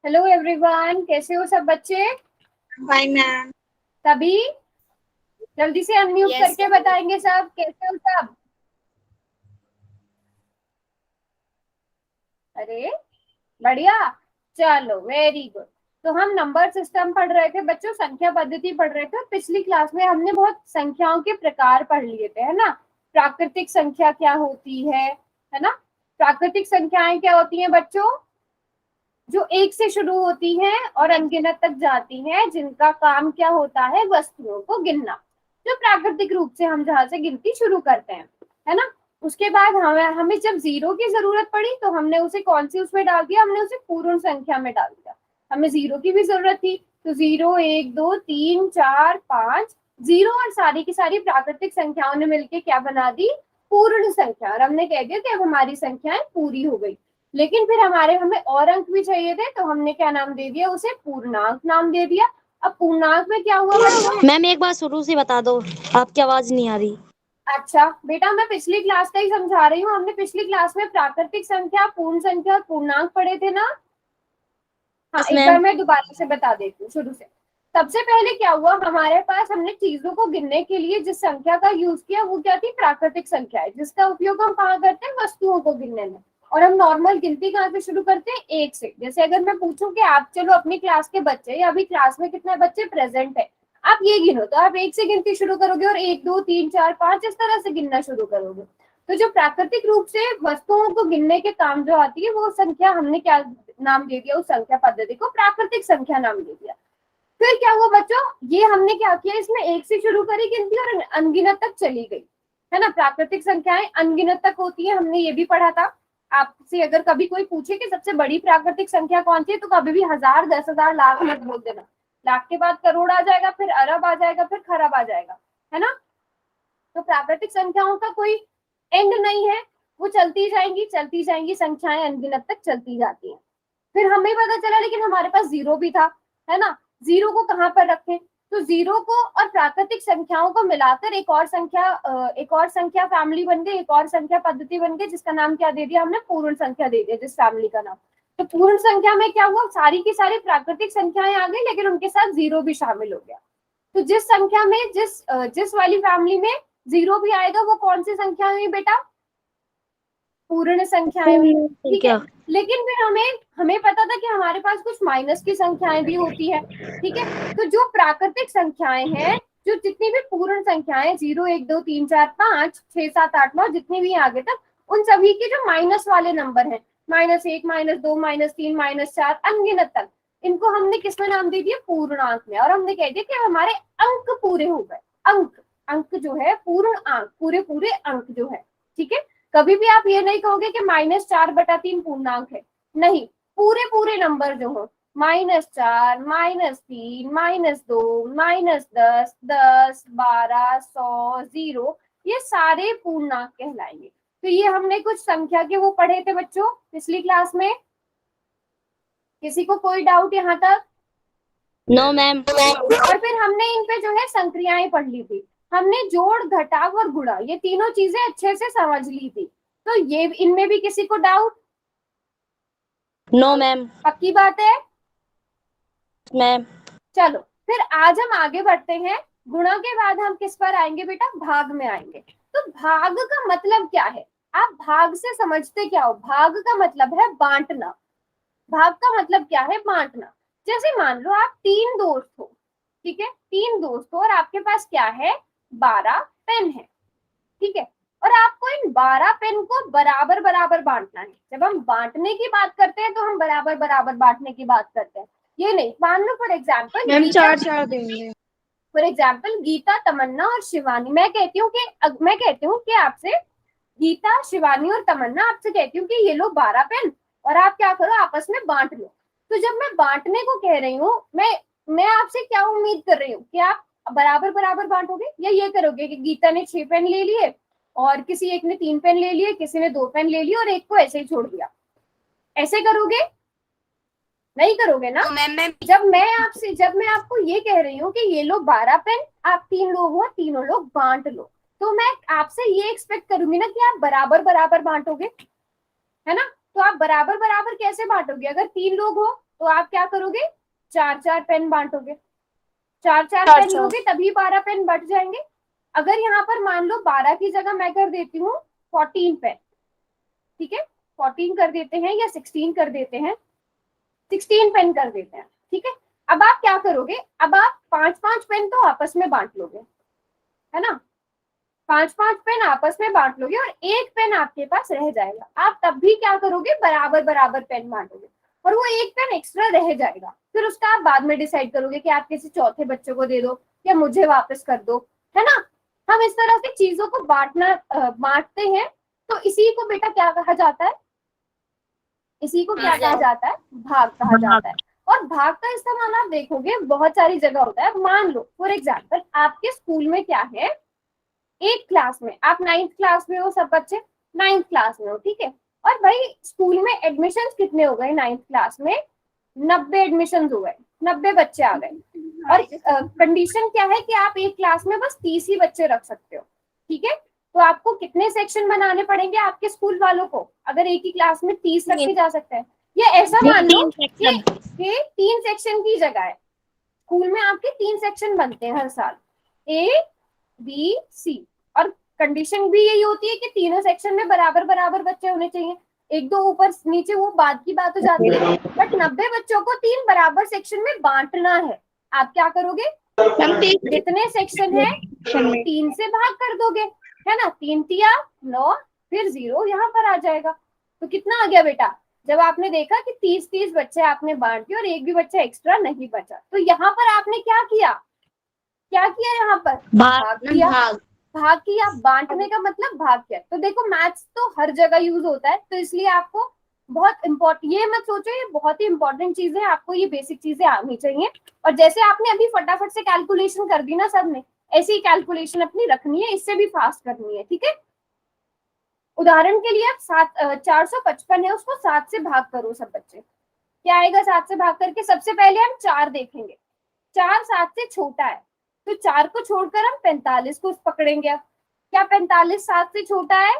Hello everyone, कैसे हो सब बच्चे? Bye ma'am. सभी जल्दी से अनम्यूट यस करके बताएंगे सब, कैसे हो सब? अरे बढ़िया, चलो वेरी गुड। तो हम नंबर सिस्टम पढ़ रहे थे बच्चों, संख्या पद्धति पढ़ रहे थे। पिछली क्लास में हमने बहुत संख्याओं के प्रकार पढ़ लिए थे, है ना। प्राकृतिक संख्या क्या होती है ना। प्राकृतिक संख्याएं क्या होती हैं बच्चों? जो एक से शुरू होती हैं और अनगिनत तक जाती हैं, जिनका काम क्या होता है, वस्तुओं को गिनना। जो प्राकृतिक रूप से हम जहां से गिनती शुरू करते हैं, है ना। उसके बाद हमें जब जीरो की जरूरत पड़ी तो हमने उसे कौन सी उसमें डाल दिया, हमने उसे पूर्ण संख्या में डाल दिया। हमें जीरो की भी जरूरत थी, तो 0 1 2 3 4 5 जीरो और सारी की सारी प्राकृतिक संख्याओं ने मिलकर क्या बना दी, पूर्ण संख्या। और हमने कह दिया कि अब हमारी संख्याएं पूरी हो गई। लेकिन फिर हमें और अंक भी चाहिए थे, तो हमने क्या नाम दे दिया, उसे पूर्णांक नाम दे दिया। अब पूर्णांक में क्या हुआ बच्चों? मैम एक बार शुरू से बता दो, आपकी आवाज नहीं आ रही। अच्छा बेटा, मैं पिछली क्लास का ही समझा रही हूँ। हमने पिछली क्लास में प्राकृतिक संख्या, पूर्ण संख्या और पूर्णांक पढ़े थे ना। हाँ, यस एक बार मैम। मैं दोबारा से बता देती हूँ शुरू से। सबसे पहले क्या हुआ, हमारे पास हमने चीजों को गिनने के लिए जिस संख्या का यूज किया वो क्या थी, प्राकृतिक संख्या है, जिसका उपयोग हम कहाँ करते हैं, वस्तुओं को गिनने में। और हम नॉर्मल गिनती कहाँ से शुरू करते हैं, एक से। जैसे अगर मैं पूछूं कि आप चलो अपनी क्लास के बच्चे, या अभी क्लास में कितने बच्चे प्रेजेंट है, आप ये गिनो, तो आप एक से गिनती शुरू करोगे और 1 2 3 4 5 इस तरह से गिनना शुरू करोगे। तो जो प्राकृतिक रूप से वस्तुओं को गिनने के काम जो आती है, वो संख्या हमने क्या नाम दे दिया, उस संख्या पद्धति को प्राकृतिक संख्या नाम दे दिया। फिर क्या हुआ बच्चों, ये हमने क्या किया, इसमें एक से शुरू करी गिनती और अनगिनत तक चली गई, है ना। प्राकृतिक संख्याएं अनगिनत तक होती है, हमने ये भी पढ़ा था। आपसे अगर कभी कोई पूछे कि सबसे बड़ी प्राकृतिक संख्या कौन सी है, तो कभी भी 1000 10,000 लाख मत बोल देना। लाख के बाद करोड़ आ जाएगा, फिर अरब आ जाएगा, फिर खरब आ जाएगा, है ना। तो प्राकृतिक संख्याओं का कोई एंड नहीं है, वो चलती जाएंगी संख्याएं अनगिनत तक चलती जाती हैं। फिर हमें पता चला लेकिन हमारे पास जीरो भी था, है ना। जीरो को कहाँ पर रखें, तो जीरो को और प्राकृतिक संख्याओं को मिलाकर एक और संख्या फैमिली बन गई, एक और संख्या पद्धति बन गई, जिसका नाम क्या दे दिया हमने, पूर्ण संख्या दे दिया, जिस फैमिली का नाम। तो पूर्ण संख्या में क्या हुआ, सारी की सारी प्राकृतिक संख्याएं आ गई, लेकिन उनके साथ जीरो भी शामिल हो गया। तो जिस संख्या में जिस वाली फैमिली में जीरो भी आएगा, वो कौन सी संख्या हुई बेटा, पूर्ण संख्याएं हुई। ठीक है, क्या? लेकिन फिर हमें पता था कि हमारे पास कुछ माइनस की संख्याएं भी होती है। ठीक है, तो जो प्राकृतिक संख्याएं हैं, जो जितनी भी पूर्ण संख्याएं 0 1 2 3 4 5 6 7 8 9 जितनी भी आगे तक, उन सभी के जो माइनस वाले नंबर हैं, -1 -2 -3 -4 अनगिनत तक, इनको हमने किसमें नाम दे दिया, पूर्णांक में। और हमने कह दिया कि हमारे अंक पूरे हो गए। अंक अंक जो है पूर्ण अंक, पूरे पूरे अंक जो है। ठीक है, कभी भी आप ये नहीं कहोगे कि -4/3 पूर्णांक है, नहीं, पूरे पूरे नंबर जो हो, -4 -3 -2 -10 10 12 100 0, ये सारे पूर्णांक कहलाएंगे। तो ये हमने कुछ संख्या के वो पढ़े थे बच्चों पिछली क्लास में। किसी को कोई डाउट यहाँ तक? No ma'am. और फिर हमने इन पे जो है संक्रियाएं पढ़ ली थी। हमने जोड़, घटाव और गुणा, ये तीनों चीजें अच्छे से समझ ली थी। तो ये इनमें भी किसी को डाउट? No ma'am. पक्की बात है? मैम चलो फिर आज हम आगे बढ़ते हैं। गुणा के बाद हम किस पर आएंगे बेटा, भाग में आएंगे। तो भाग का मतलब क्या है, आप भाग से समझते क्या हो? भाग का मतलब है बांटना। भाग का मतलब क्या है, बांटना। जैसे मान लो आप 3 दोस्त हो, ठीक है, 3 दोस्त हो और आपके पास क्या है, 12 पेन है। ठीक है, और आपको इन 12 पेन को बराबर बराबर बांटना है। जब हम बांटने की बात करते हैं तो हम बराबर बराबर बांटने की बात करते हैं, ये नहीं। मान लो फॉर एग्जाम्पल मैम गीता, 4 देंगे। फॉर एग्जाम्पल गीता, तमन्ना और शिवानी। मैं कहती हूँ कि आपसे, गीता शिवानी और तमन्ना आपसे कहती हूँ कि ये लो 12 पेन, और आप क्या करो, आपस में बांट लो। तो जब मैं बांटने को कह रही हूँ, मैं आपसे क्या उम्मीद कर रही हूँ कि आप बराबर बराबर बांटोगे, या ये करोगे कि गीता ने 6 पेन ले लिए और किसी एक ने 3 पेन ले लिए, किसी ने 2 पेन ले लिए और एक को ऐसे ही छोड़ दिया, ऐसे करोगे? नहीं करोगे ना। जब मैं आपको ये कह रही हूँ कि ये लो 12 पेन, आप 3 लोग हो, तीनों लोग बांट लो, तो मैं आपसे ये एक्सपेक्ट करूंगी ना कि आप बराबर बराबर बांटोगे, है ना। तो आप बराबर बराबर कैसे बांटोगे? अगर 3 लोग हो तो आप क्या करोगे? 4-4 पेन बांटोगे, 4-4 पेन लोगे तभी 12 पेन बट जाएंगे। अगर यहाँ पर मान लो 12 की जगह मैं कर देती हूँ 14 पेन, ठीक है, 14 कर देते हैं या 16 कर देते हैं, 16 पेन कर देते हैं, ठीक है। अब आप क्या करोगे? अब आप 5-5 पेन तो आपस में बांट लोगे, है ना, 5-5 पेन आपस में बांट लोगे और एक पेन आपके पास रह जाएगा। आप तब भी क्या करोगे? बराबर बराबर पेन बांटोगे और वो एक पेन एक्स्ट्रा रह जाएगा। फिर उसका आप बाद में डिसाइड करोगे कि आप किसी चौथे बच्चे को दे दो या मुझे वापस कर दो, है ना। हम इस तरह से चीजों को बांटते हैं। तो इसी को बेटा क्या कहा जाता है? इसी को क्या कहा जाता है? भाग कहा जाता है। और भाग का इस्तेमाल आप देखोगे बहुत सारी जगह होता है। मान लो फॉर एग्जाम्पल आपके स्कूल में क्या है, एक क्लास में आप 9th क्लास में हो, सब बच्चे 9th क्लास में हो, ठीक है। और भाई स्कूल में एडमिशन कितने हो गए 9th क्लास में? 90 एडमिशन हो गए, 90 बच्चे आ गए। और कंडीशन क्या है कि आप एक क्लास में बस 30 ही बच्चे रख सकते हो, ठीक है। तो आपको कितने सेक्शन बनाने पड़ेंगे आपके स्कूल वालों को, अगर एक ही क्लास में 30 रखे जा सकते हैं? ये ऐसा मान लो कि 3 सेक्शन की जगह है, स्कूल में आपके 3 सेक्शन बनते हैं हर साल, A B C। और कंडीशन भी यही होती है कि तीनों सेक्शन में बराबर बराबर बच्चे होने चाहिए। एक दो ऊपर नीचे वो बाद की बात हो जाती है, बट 90 बच्चों को 3 बराबर सेक्शन में बांटना है। आप क्या करोगे? जितने सेक्शन है 3 से भाग कर दोगे, है ना, 3 तिया 9, फिर 0 यहाँ पर आ जाएगा। तो कितना आ गया बेटा? जब आपने देखा कि 30-30 बच्चे आपने बांट दिए और एक भी बच्चा एक्स्ट्रा नहीं बचा, तो यहाँ पर आपने क्या किया? क्या किया यहाँ पर? भाग किया। भाग किया, बांटने का मतलब भाग किया। तो देखो मैथ्स तो हर जगह यूज होता है, तो इसलिए आपको बहुत इम्पोर्टेंट, ये मत सोचो ये बहुत ही इंपॉर्टेंट चीज है, आपको ये बेसिक चीजें आनी चाहिए। और जैसे आपने अभी फटाफट से कैलकुलेशन कर दी ना सबने, ऐसी ही कैलकुलेशन अपनी रखनी है, इससे भी फास्ट करनी है, ठीक है। उदाहरण के लिए आप 455 है, उसको 7 से भाग करो सब बच्चे। क्या आएगा 7 से भाग करके? सबसे पहले हम 4 देखेंगे, 4 7 से छोटा है, तो 4 को छोड़कर हम 45 को पकड़ेंगे। अब क्या 45 7 से छोटा है?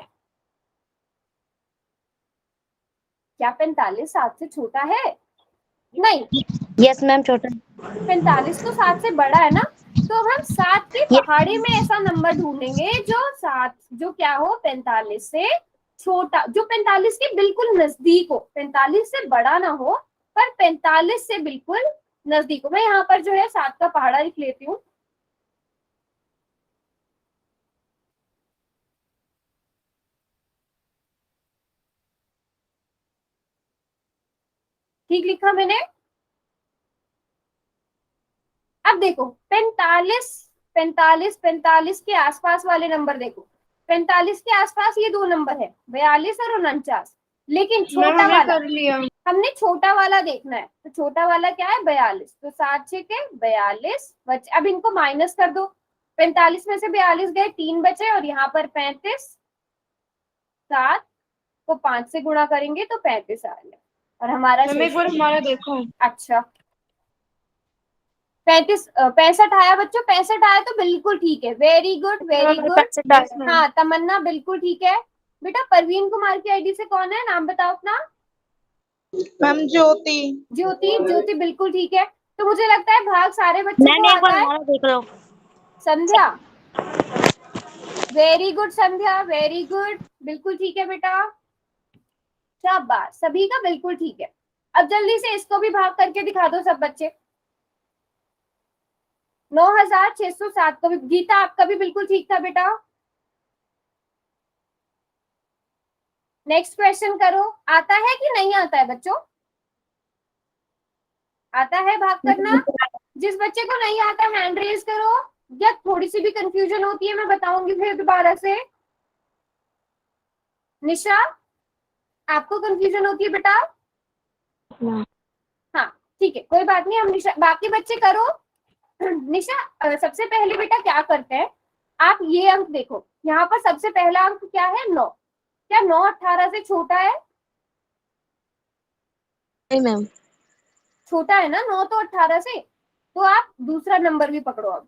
क्या 45 7 से छोटा है? नहीं। यस मैम, छोटा। 45 तो 7 से बड़ा है ना। तो हम 7 की पहाड़ी में ऐसा नंबर ढूंढेंगे जो 7 जो क्या हो 45 से छोटा, जो 45 के बिल्कुल नजदीक हो, 45 से बड़ा ना हो पर 45 से बिल्कुल नजदीक हो। मैं यहाँ पर जो है 7 का पहाड़ा लिख लेती हूँ। ठीक लिखा मैंने। अब देखो 45 45 45 के आसपास वाले नंबर देखो, 45 के आसपास ये दो नंबर है 42 और 49, लेकिन छोटा वाला हमने छोटा वाला देखना है। तो छोटा वाला क्या है? 42। तो 7 6 के 42 बचे। अब इनको माइनस कर दो, 45 में से 42 गए, 3 बचे और यहाँ पर 35, 7 को 5 से गुणा करेंगे तो 35 आ गया। और हमारा देखो। अच्छा 65 आया बच्चों, 65 आया तो बिल्कुल ठीक है, वेरी गुड वेरी गुड। हाँ तमन्ना बिल्कुल ठीक है बेटा। परवीन कुमार की आईडी से कौन है, नाम बताओ अपना। मैम ज्योति। ज्योति, ज्योति बिल्कुल ठीक है। तो मुझे लगता है भाग सारे बच्चों को आता है। देख लो। संध्या वेरी गुड, संध्या वेरी गुड, बिल्कुल ठीक है बेटा, शाबाश, सभी का बिल्कुल ठीक है। अब जल्दी से इसको भी भाग करके दिखा दो सब बच्चे। 9607 को भी। गीता आपका भी बिल्कुल ठीक था बेटा। नेक्स्ट क्वेश्चन करो। आता है कि नहीं आता है बच्चों? आता है भाग करना? जिस बच्चे को नहीं आता हैंड रेज करो, या थोड़ी सी भी कंफ्यूजन होती है मैं बताऊंगी फिर दोबारा से। निशा आपको कंफ्यूजन होती है बेटा? हाँ ठीक है, कोई बात नहीं, हम निशा बाकी बच्चे करो। निशा सबसे पहले बेटा क्या करते हैं, आप ये अंक देखो, यहाँ पर सबसे पहला अंक क्या है? 9। क्या 9 18 से छोटा है? नहीं मैम। छोटा है ना 9 तो 18 से। तो आप दूसरा नंबर भी पकड़ो अब,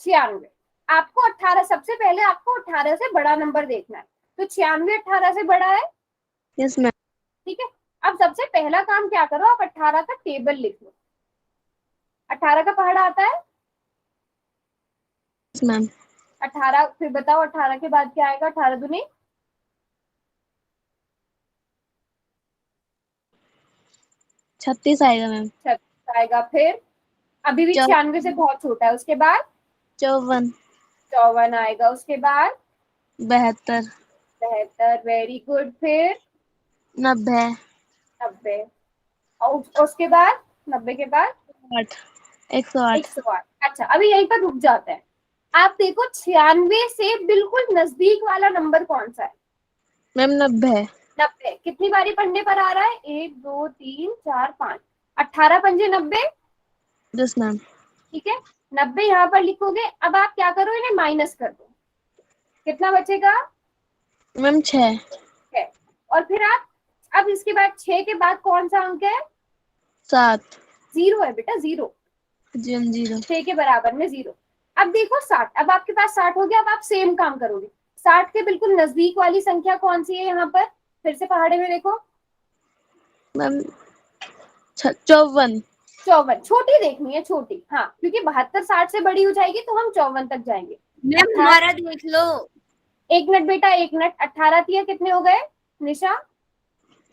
96। आपको 18, सबसे पहले आपको 18 से बड़ा नंबर देखना है, तो 96 18 से बड़ा है। Yes ma'am. ठीक अब सबसे पहला काम क्या करो, आप 18 का टेबल लिख लो। 18 का पहाड़ा आता है? Yes ma'am. 18, फिर बताओ 18 के बाद क्या आएगा? 18 दूनी 36 आएगा मैम। 36 आएगा। फिर अभी भी 96 से बहुत छोटा है, उसके बाद 54, 54 आएगा। उसके बाद 72, 72, वेरी गुड। फिर 90, 90, और उसके बाद 90 के बाद 8, 108। 108। अच्छा, अभी यहीं पर रुक जाते हैं। आप देखो 96 से बिल्कुल नजदीक वाला नंबर कौन सा है? मैम 90। 90 कितनी बारी पढ़ने पर आ रहा है? 1 2 3 4 5, 18 पंजे 90। Yes ma'am. ठीक है, 90 यहाँ पर लिखोगे। अब आप क्या करो, इन्हें माइनस कर दो, कितना बचेगा? मैम 6। है। और फिर आप, अब इसके बाद 6 के बाद कौन सा अंक है? 7। जीरो है बेटा, जीरो। जी मैम 0। 6 के बराबर में जीरो। अब देखो 60, अब आपके पास 60 हो गया। अब आप सेम काम करोगे। 60 के बिल्कुल नजदीक वाली संख्या कौन सी है यहाँ पर? फिर से पहाड़े में देखो। मैम 54। 54, छोटी देखनी है, छोटी। हाँ, क्योंकि 72 60 से बड़ी हो जाएगी तो हम 54 तक जाएंगे। मैम हमारा देख लो। एक मिनट बेटा, एक मिनट। 18 तिया कितने हो गए निशा?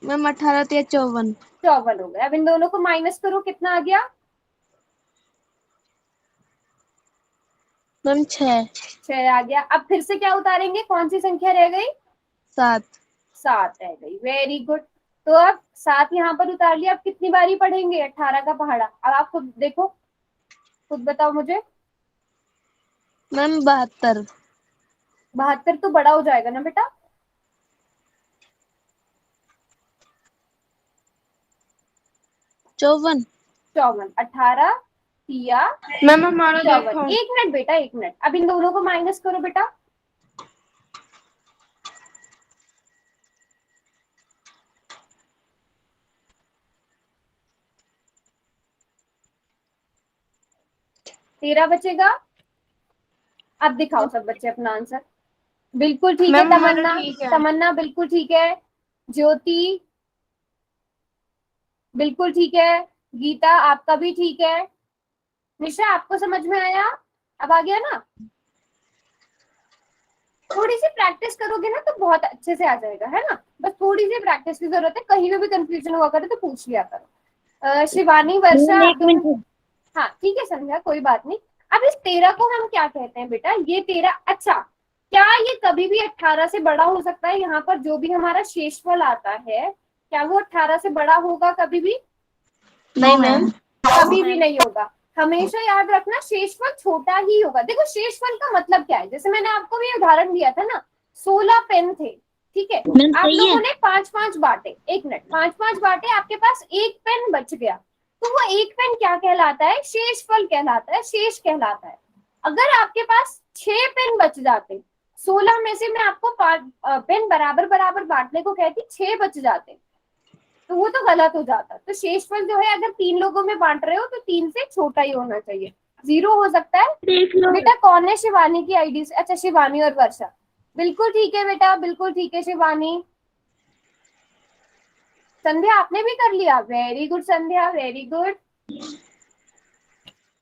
मैम 18 3 54। 54 हो गए। अब इन दोनों को माइनस करो, कितना आ गया? मैम 6। 6 आ गया। अब फिर से क्या उतारेंगे, कौन सी संख्या रह गई? 7। 7 रह गई, वेरी गुड। तो अब 7 यहाँ पर उतार लिया। अब कितनी बारी पढ़ेंगे 18 का पहाड़ा? अब आप खुद देखो, खुद बताओ मुझे। मैम 72। 72 तो बड़ा हो जाएगा ना बेटा? 54। 54, 18 तिया मैम हमारा 54। देखो। एक मिनट बेटा, एक मिनट। अब इन दोनों को माइनस करो बेटा। तेरह बचेगा। अब दिखाओ सब बच्चे अपना आंसर। बिल्कुल ठीक है मैम हमारा तमन्ना, ठीक है। तमन्ना बिल्कुल ठीक है। ज्योति बिल्कुल ठीक है। गीता आपका भी ठीक है। निशा आपको समझ में आया? अब आ गया ना? थोड़ी सी प्रैक्टिस करोगे ना तो बहुत अच्छे से आ जाएगा, है ना? बस थोड़ी सी प्रैक्टिस की जरूरत है। कहीं पे भी कंफ्यूजन हुआ करे तो पूछ लिया करो। शिवानी, वर्षा, मैम आप 1 दोनों। मिनट। हाँ ठीक है संध्या, कोई बात नहीं। अब इस 13 को हम क्या कहते हैं बेटा? ये 13, अच्छा, क्या ये कभी भी 18 से बड़ा हो सकता है? यहाँ पर जो भी हमारा शेषफल आता है, क्या वो 18 से बड़ा होगा कभी भी? नहीं मैम। कभी भी नहीं होगा। हमेशा याद रखना, शेषफल छोटा ही होगा। देखो शेषफल का मतलब क्या है, जैसे मैंने आपको भी उदाहरण दिया था ना, 16 पेन थे, ठीक है? मैम आप सही है। लोगों ने 5-5 बांटे। एक मिनट, 5-5 बांटे, आपके पास एक पेन बच गया। तो वो एक पेन क्या कहलाता है? शेषफल कहलाता है, शेष कहलाता है। अगर आपके पास 6 पेन बच जाते, 16 में से मैं आपको 5 पेन बराबर बराबर बांटने को कहती, 6 बच जाते, तो वो तो गलत हो जाता। तो शेषफल जो है, अगर 3 लोगों में बांट रहे हो तो 3 से छोटा ही होना चाहिए। 0 हो सकता है। देख लो। बेटा कौन है शिवानी की आईडी से? अच्छा, शिवानी और वर्षा, बिल्कुल ठीक है बेटा, बिल्कुल ठीक है शिवानी। संध्या आपने भी कर लिया, वेरी गुड संध्या, वेरी गुड।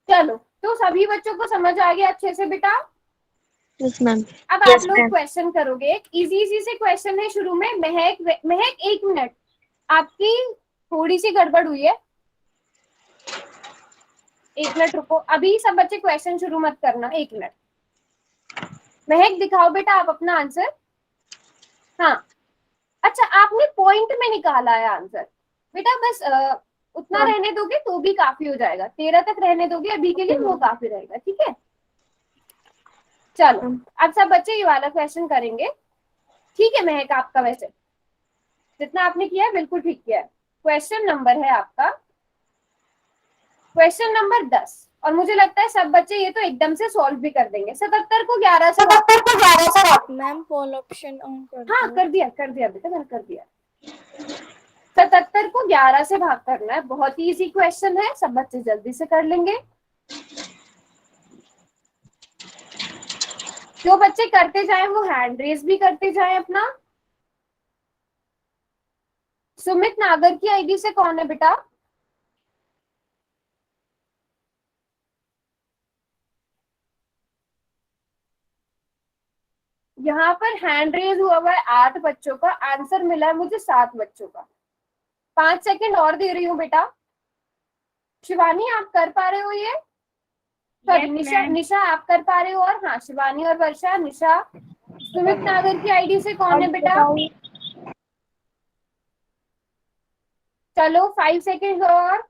चलो, तो सभी बच्चों को समझ आ गया अच्छे से बेटा? Yes ma'am. अब आप लोग क्वेश्चन करोगे। एक इजी इजी से क्वेश्चन है शुरू में। महक, महक एक मिनट, आपकी थोड़ी सी गड़बड़ हुई है, एक मिनट रुको। अभी सब बच्चे क्वेश्चन शुरू मत करना, एक मिनट। महक दिखाओ बेटा आप अपना आंसर। हाँ, अच्छा आपने पॉइंट में निकाला है आंसर। बेटा बस उतना रहने दोगे तो भी काफी हो जाएगा। 13 तक रहने दोगे अभी के लिए, वो काफी रहेगा, ठीक है? चलो, अब सब बच्चे ये वाला क्वेश्चन करेंगे, ठीक है? महक आपका वैसे जितना आपने किया है बिल्कुल ठीक किया है। क्वेश्चन नंबर है आपका, क्वेश्चन नंबर 10। और मुझे लगता है सब बच्चे ये तो एकदम से सॉल्व भी कर देंगे। 77 को 11 से मैम पोल ऑप्शन ऑन कर हाँ दो। कर दिया बेटा, मैंने कर दिया। 77 को 11 से भाग करना है, बहुत ही इजी क्वेश्चन है, सब बच्चे जल्दी से कर लेंगे। जो बच्चे करते जाएं वो हैंड रेज भी करते जाएं अपना। सुमित नागर की आईडी से कौन है बेटा? यहाँ पर हैंड रेज हुआ है 8 बच्चों का, आंसर मिला है मुझे 7 बच्चों का। 5 सेकंड और दे रही हूँ बेटा। शिवानी आप कर पा रहे हो ये? सॉरी निशा, निशा आप कर पा रहे हो? और हाँ शिवानी और वर्षा। निशा, सुमित नागर की आईडी से कौन है बेटा? चलो 5 सेकंड और।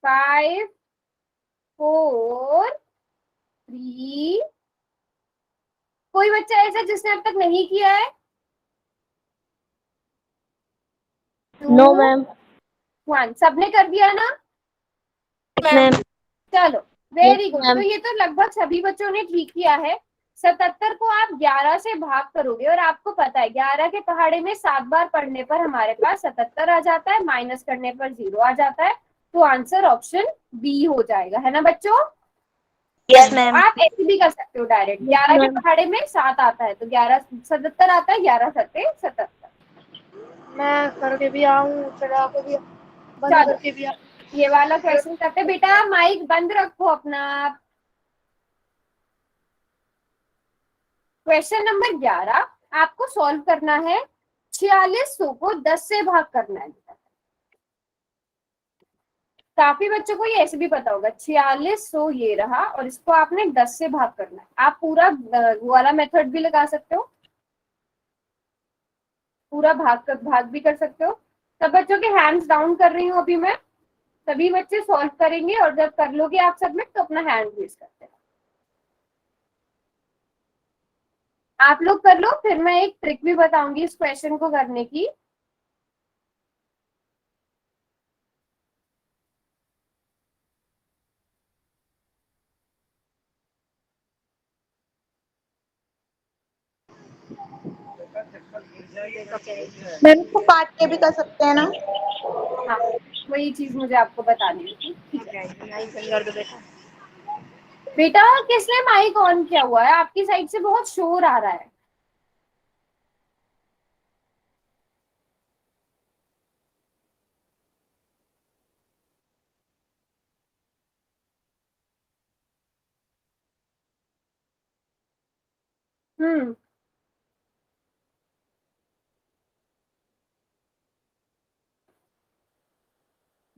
5 4 3। कोई बच्चा ऐसा जिसने अब तक नहीं किया है? No ma'am. 1। सबने कर दिया ना? मैम। चलो वेरी Yes, गुड। ma'am. तो ये तो लगभग सभी बच्चों ने ठीक किया है। 77 को आप 11 से भाग करोगे और आपको पता है 11 के पहाड़े में 7 बार पढ़ने पर हमारे पास 77 आ जाता है, माइनस करने पर 0 आ जाता है। तो आंसर ऑप्शन बी हो जाएगा, है ना बच्चों? Yes ma'am. आप ऐसे भी कर सकते हो डायरेक्ट। 11 के पहाड़े में 7 आता है तो 11 77 आता है, 11 सत्ते 77। मैं करके भी आऊँ, चढ़ा के भी बंद चलो करके भी आऊँ। ये वाला क्वेश्चन करते। बेटा माइक बंद रखो अपना। क्वेश्चन नंबर 11 आपको सॉल्व करना है। 4600 को 10 से भाग करना है। काफी बच्चों को ये ऐसे भी पता होगा। 4600 ये रहा और इसको आपने 10 से भाग करना है। आप पूरा वो वाला मेथड भी लगा सकते हो, पूरा भाग भी कर सकते हो। सब बच्चों के हैंड्स डाउन कर रही हूँ अभी मैं। सभी बच्चे सॉल्व करेंगे और जब कर लोगे आप सबमिट तो अपना हैंड रेज करते हैं। आप लोग कर लो, फिर मैं एक ट्रिक भी बताऊंगी इस क्वेश्चन को करने की। मैम इसको काट के भी कर सकते हैं ना? हाँ वही चीज मुझे आपको बतानी थी। ठीक है बेटा, किसने माइक ऑन किया हुआ है? आपकी साइड से बहुत शोर आ रहा है। हम्म।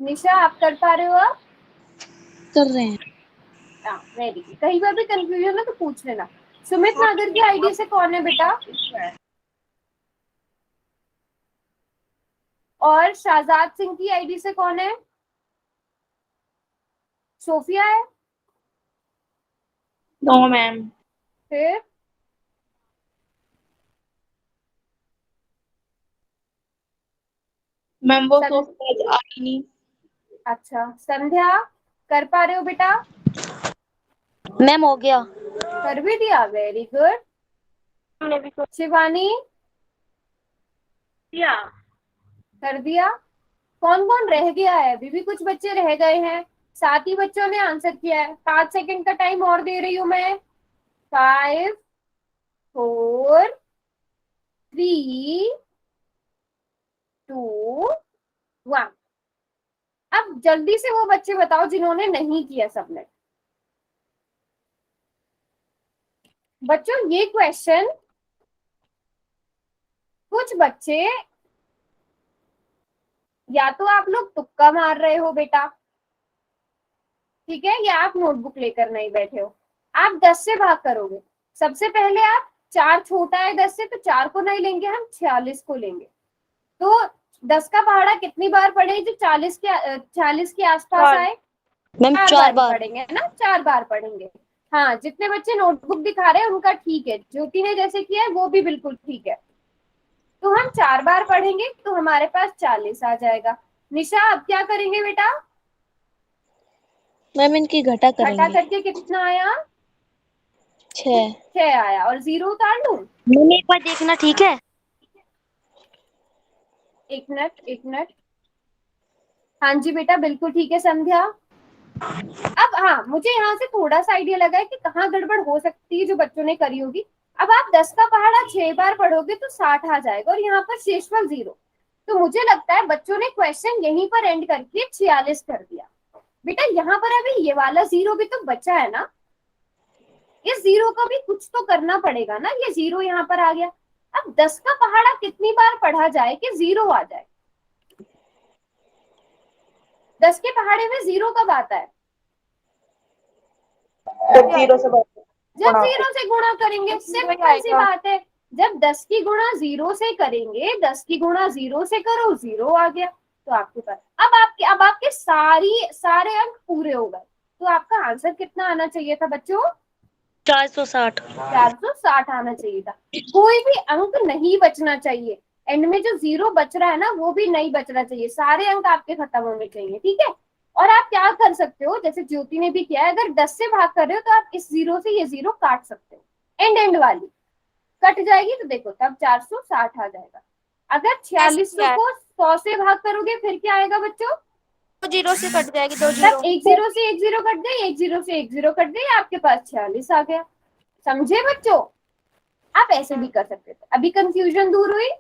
निशा आप कर पा रहे हो? आप कर रहे हैं। हाँ वेरी गुड। कहीं पर भी कंफ्यूजन है तो पूछ लेना। सुमित नागर की आईडी से कौन है बेटा? और शाहजाद सिंह की आईडी से कौन है? सोफिया है। No ma'am. फिर मैम वो सन... सोच आई नहीं। अच्छा संध्या कर पा रहे हो बेटा? मैम हो गया। कर भी दिया, वेरी गुड। हमने भी कर शिवानी दिया। कर दिया। कौन कौन रह गया है? अभी भी कुछ बच्चे रह गए हैं। 7 ही बच्चों ने आंसर किया है। 5 सेकंड का टाइम और दे रही हूँ मैं। 5 4 3 2 1। अब जल्दी से वो बच्चे बताओ जिन्होंने नहीं किया सबमिट। बच्चों ये क्वेश्चन कुछ बच्चे या तो आप लोग तुक्का मार रहे हो बेटा, ठीक है, या आप नोटबुक लेकर नहीं बैठे हो। आप 10 से भाग करोगे। सबसे पहले आप 4 छोटा है 10 से तो 4 को नहीं लेंगे, हम 46 को लेंगे। तो 10 का पहाड़ा कितनी बार पढ़े जो 40 के आसपास आए? मैम 4 4 बार। पढ़ेंगे ना, 4 बार पढ़ेंगे। हाँ जितने बच्चे नोटबुक दिखा रहे हैं उनका ठीक है, ज्योति ने जैसे किया है वो भी बिल्कुल ठीक है। तो हम 4 बार पढ़ेंगे तो हमारे पास 40 आ जाएगा। निशा अब क्या करेंगे बेटा? मैम इनकी घटा घटा करेंगे। करके कितना आया? 6। 6 आया और 0 उतार लूं? मैम एक बार देखना ठीक है। एक मिनट एक मिनट। हाँ जी बेटा बिल्कुल ठीक है संध्या। अब हाँ मुझे यहाँ से थोड़ा सा आइडिया लगा है कि कहाँ गड़बड़ हो सकती है जो बच्चों ने करी होगी। अब आप 10 का पहाड़ा 6 बार पढ़ोगे तो 60 आ जाएगा और यहाँ पर शेषफल 0। तो मुझे लगता है बच्चों ने क्वेश्चन यहीं पर एंड करके 46 कर दिया। बेटा यहाँ पर अभी ये वाला 0 भी तो बचा है ना, इस 0 का भी कुछ तो करना पड़ेगा ना। ये 0 यहाँ पर आ गया। अब 10 का पहाड़ा कितनी बार पढ़ा जाए कि 0 आ जाए? 10 के पहाड़े में 0 कब आता है? जब 0 से जब 0 से गुणा करेंगे। सिंपल सी बात है, जब 10 की गुणा 0 से करेंगे, 10 की गुणा 0 से करो, 0 आ गया। तो आपके पास अब आपके सारे अंक पूरे हो गए। तो आपका आंसर कितना आना चाहिए था बच्चों? 460। 460 आना चाहिए था। कोई भी अंक नहीं बचना चाहिए। एंड में जो 0 बच रहा है ना, वो भी नहीं बचना चाहिए। सारे अंक आपके खत्म होने चाहिए, ठीक है। और आप क्या कर सकते हो, जैसे ज्योति ने भी किया है, अगर 10 से भाग कर रहे हो तो आप इस 0 से ये 0 काट सकते हो। एंड वाली कट जाएगी तो देखो तब 460 आ जाएगा। अगर 4600 को 100 से भाग करोगे फिर क्या आएगा बच्चों? 0 से कट जाएगी, 2 तब 0। एक 0 से 1 0 कट गई, 1 0 से 1 0 कट गई, आपके पास 46 आ गया। समझे बच्चों? आप ऐसे भी कर सकते थे। अभी कंफ्यूजन दूर हुई?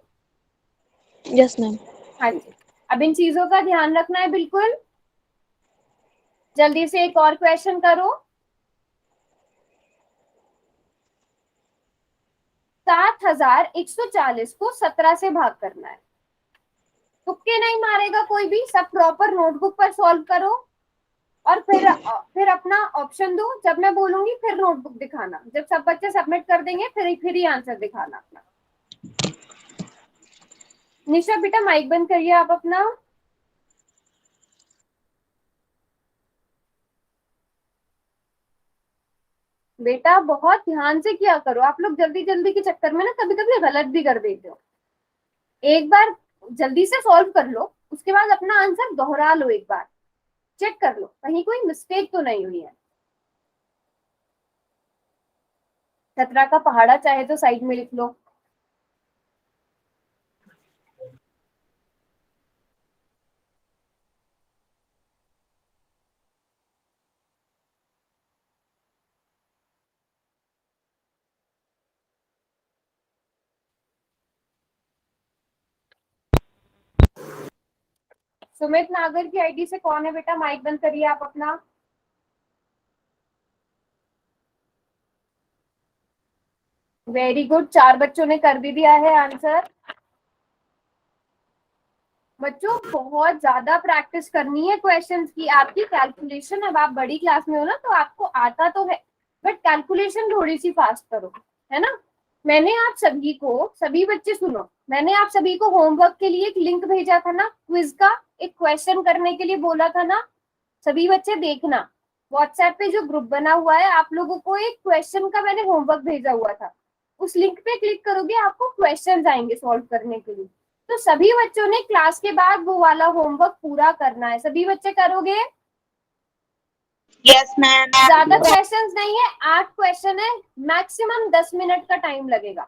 Yes ma'am. हाँ जी। अब इन चीजों का ध्यान रखना है बिल्कुल। जल्दी से एक और क्वेश्चन करो। 7140 को 17 से भाग करना है। तुक्के नहीं मारेगा कोई भी, सब प्रॉपर नोटबुक पर सॉल्व करो और फिर अपना ऑप्शन दो। जब मैं बोलूंगी फिर नोटबुक दिखाना। जब सब बच्चे सबमिट कर देंगे फिर ही आंसर दिखाना अपना। निशा बेटा माइक बंद करिए आप अपना। बेटा बहुत ध्यान से किया करो। आप लोग जल्दी जल्दी के चक्कर में ना कभी कभी गलत भी कर देते हो। एक बार जल्दी से सॉल्व कर लो, उसके बाद अपना आंसर दोहरा लो, एक बार चेक कर लो कहीं कोई मिस्टेक तो नहीं हुई है। 17 का पहाड़ा चाहे तो साइड में लिख लो। सुमित नागर की आईडी से कौन है बेटा? माइक बंद करिए आप अपना। वेरी गुड, 4 बच्चों ने कर भी दिया है आंसर। बच्चों बहुत ज्यादा प्रैक्टिस करनी है क्वेश्चंस की। आपकी कैलकुलेशन, अब आप बड़ी क्लास में हो ना तो आपको आता तो है, बट कैलकुलेशन थोड़ी सी फास्ट करो, है ना। मैंने आप सभी को, सभी बच्चे सुनो, मैंने आप सभी को होमवर्क के लिए एक लिंक भेजा था ना, क्विज का एक क्वेश्चन करने के लिए बोला था ना। सभी बच्चे देखना, व्हाट्सएप पे जो ग्रुप बना हुआ है, आप लोगों को एक क्वेश्चन का मैंने होमवर्क भेजा हुआ था। उस लिंक पे क्लिक करोगे आपको क्वेश्चन आएंगे सॉल्व करने के लिए। तो सभी बच्चों ने क्लास के बाद वो वाला होमवर्क पूरा करना है। सभी बच्चे करोगे? Yes ma'am. ज्यादा क्वेश्चंस नहीं है, 8 क्वेश्चन है, मैक्सिमम 10 मिनट का टाइम लगेगा,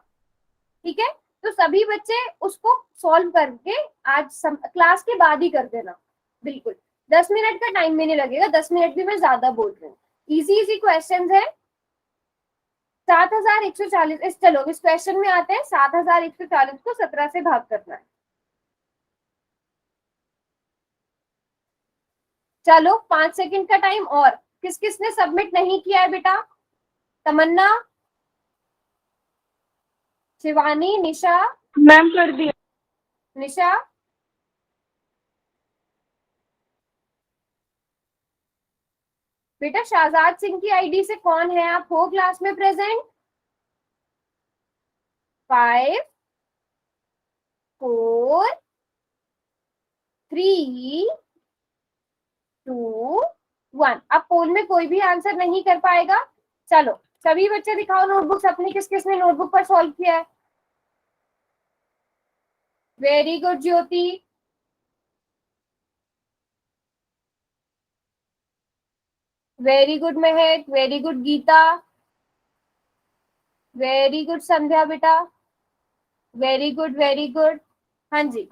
ठीक है। तो सभी बच्चे उसको सॉल्व करके आज क्लास के बाद ही कर देना, बिल्कुल 10 मिनट का टाइम भी नहीं लगेगा। 10 मिनट भी मैं ज्यादा बोल रही हूँ। इजी इजी क्वेश्चन है। 7140, चलो इस क्वेश्चन में आते हैं। 7140 को 17 से भाग करना है। चलो 5 सेकंड का टाइम और। किस किस ने सबमिट नहीं किया है बेटा? तमन्ना, शिवानी, निशा। मैम कर दिया। निशा, बेटा शाहजाद सिंह की आईडी से कौन है? आप हो क्लास में प्रेजेंट? 5 4 3 2 1। अब पोल में कोई भी आंसर नहीं कर पाएगा। चलो सभी बच्चे दिखाओ नोटबुक्स अपनी, किस किस ने नोटबुक पर सॉल्व किया है। Very good Jyoti, very good Mahak, very good Geeta, very good Sandhya बेटा, वेरी गुड वेरी गुड। हाँ जी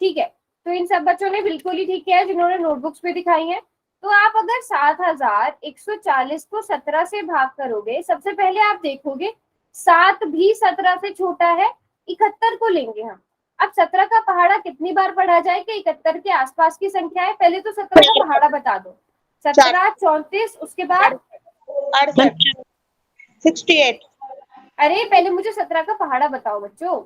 ठीक है। तो इन सब बच्चों ने बिल्कुल ही ठीक किया है जिन्होंने नोटबुक्स पे दिखाई है। तो आप अगर 7140 को 17 से भाग करोगे, सबसे पहले आप देखोगे 7 भी 17 से छोटा है, 71 को लेंगे हम। अब 17 का पहाड़ा कितनी बार पढ़ा जाए कि 71 के आसपास की संख्या है? पहले तो 17 का पहाड़ा बता दो। 17, 34, उसके बाद 68। अरे पहले मुझे 17 का पहाड़ा बताओ बच्चों।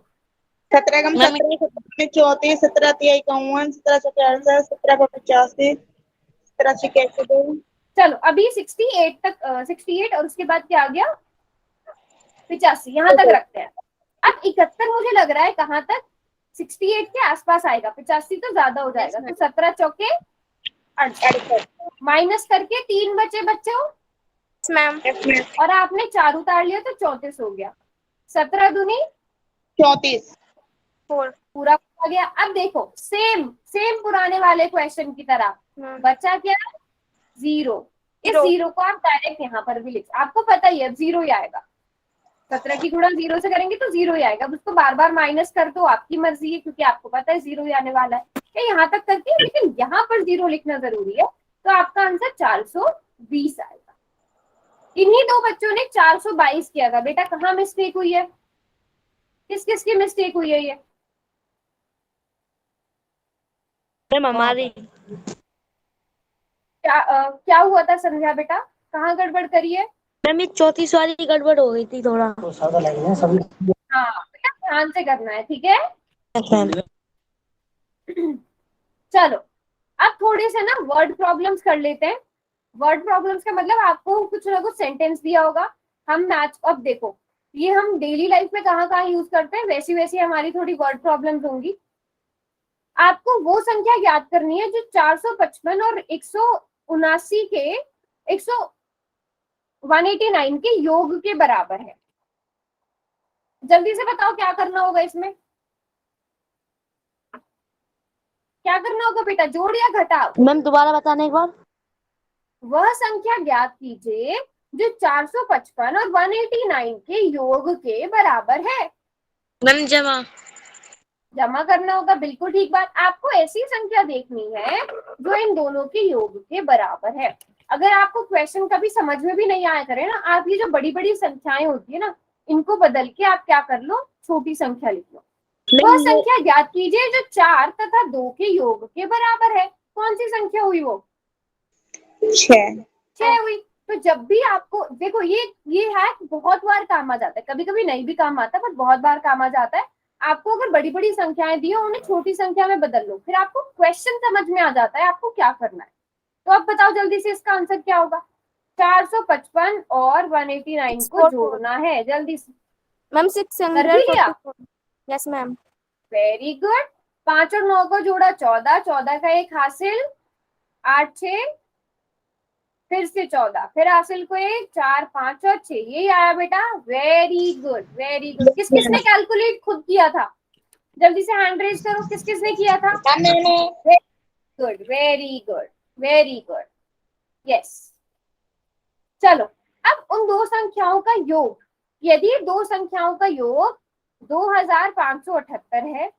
17 कम 17, 34, 17 तिया 51, 17 से 68, 17 को 85, 17 से 81। चलो अभी 68 तक 68 और उसके बाद क्या आ गया? 85, यहाँ तक रखते हैं। अब 71 मुझे लग रहा है कहाँ तक? 68 के आसपास आएगा, 85 तो ज्यादा हो जाएगा। तो 17 चौके 68, माइनस करके 3 बचे बच्चों, मैम। और आपने 4 उतार लिया तो 34 हो गया। 17 दूनी 34। 4। पूरा आ गया। अब देखो सेम पुराने वाले क्वेश्चन की तरह बचा क्या? 0। इस 0 को आप डायरेक्ट यहाँ पर भी लिख, आपको पता ही है अब 0 ही आएगा। 17 की गुणा 0 से करेंगे तो 0 ही आएगा। अब उसको बार बार माइनस कर दो, आपकी मर्जी है, क्योंकि आपको पता है 0 ही आने वाला है। क्या यहाँ तक करके, लेकिन यहाँ पर 0 लिखना जरूरी है। तो आपका आंसर 420 आएगा। इन्हीं दो बच्चों ने 422 किया था। बेटा कहाँ मिस्टेक हुई है? किस किस की मिस्टेक हुई है ये? मैम हमारी। क्या हुआ था संध्या बेटा? कहाँ गड़बड़ करी है? मैम ये 34 वाली गड़बड़ हो गई थी थोड़ा। हाँ बेटा ध्यान से करना है, ठीक है? Yes ma'am. चलो अब थोड़े से ना वर्ड प्रॉब्लम्स कर लेते हैं। वर्ड प्रॉब्लम्स का मतलब आपको कुछ ना कुछ सेंटेंस दिया होगा, हम मैच। अब देखो ये हम डेली लाइफ में कहाँ कहाँ यूज करते हैं, वैसी वैसी हमारी थोड़ी वर्ड प्रॉब्लम्स होंगी। आपको वो संख्या याद करनी है जो 455 और 179 के 189 के योग के बराबर है। जल्दी से बताओ क्या करना होगा इसमें? क्या करना होगा बेटा, जोड़ या घटाव? मैम दोबारा बताने एक बार। वह संख्या ज्ञात कीजिए जो 455 और 189 के योग के बराबर है। मैम जमा। जमा करना होगा, बिल्कुल ठीक बात। आपको ऐसी संख्या देखनी है जो इन दोनों के योग के बराबर है। अगर आपको क्वेश्चन कभी समझ में भी नहीं आया करे ना, आप ये जो बड़ी बड़ी संख्याएं होती है ना, इनको बदल के आप क्या कर लो, छोटी संख्या लिख लो। वह संख्या ज्ञात कीजिए जो 4 तथा 2 के योग के बराबर है। कौन सी संख्या हुई वो? 6 हुई। तो जब भी आपको देखो ये है बहुत बार काम आ जाता है, कभी कभी नहीं भी काम आता पर बहुत बार काम आ जाता है। आपको अगर बड़ी बड़ी संख्याएं दी हो, उन्हें छोटी संख्या में बदल लो, फिर आपको क्वेश्चन समझ में आ जाता है आपको क्या करना है। तो अब बताओ जल्दी से इसका आंसर क्या होगा? 455 और 189 को जोड़ना है, जल्दी से। Ma'am 644। Yes ma'am. Very good. 5 और 9 को जोड़ा 14, 14 का 1 हासिल, 8 6 फिर से 14, फिर हासिल को 1 4 5 और 6, यही आया बेटा। Very good very good. किस किसने कैलकुलेट खुद किया था? जल्दी से हैंड रेज करो, किस किसने किया था? Good very good very good. Yes. चलो अब उन दो संख्याओं का योग, यदि दो संख्याओं का योग 2578 है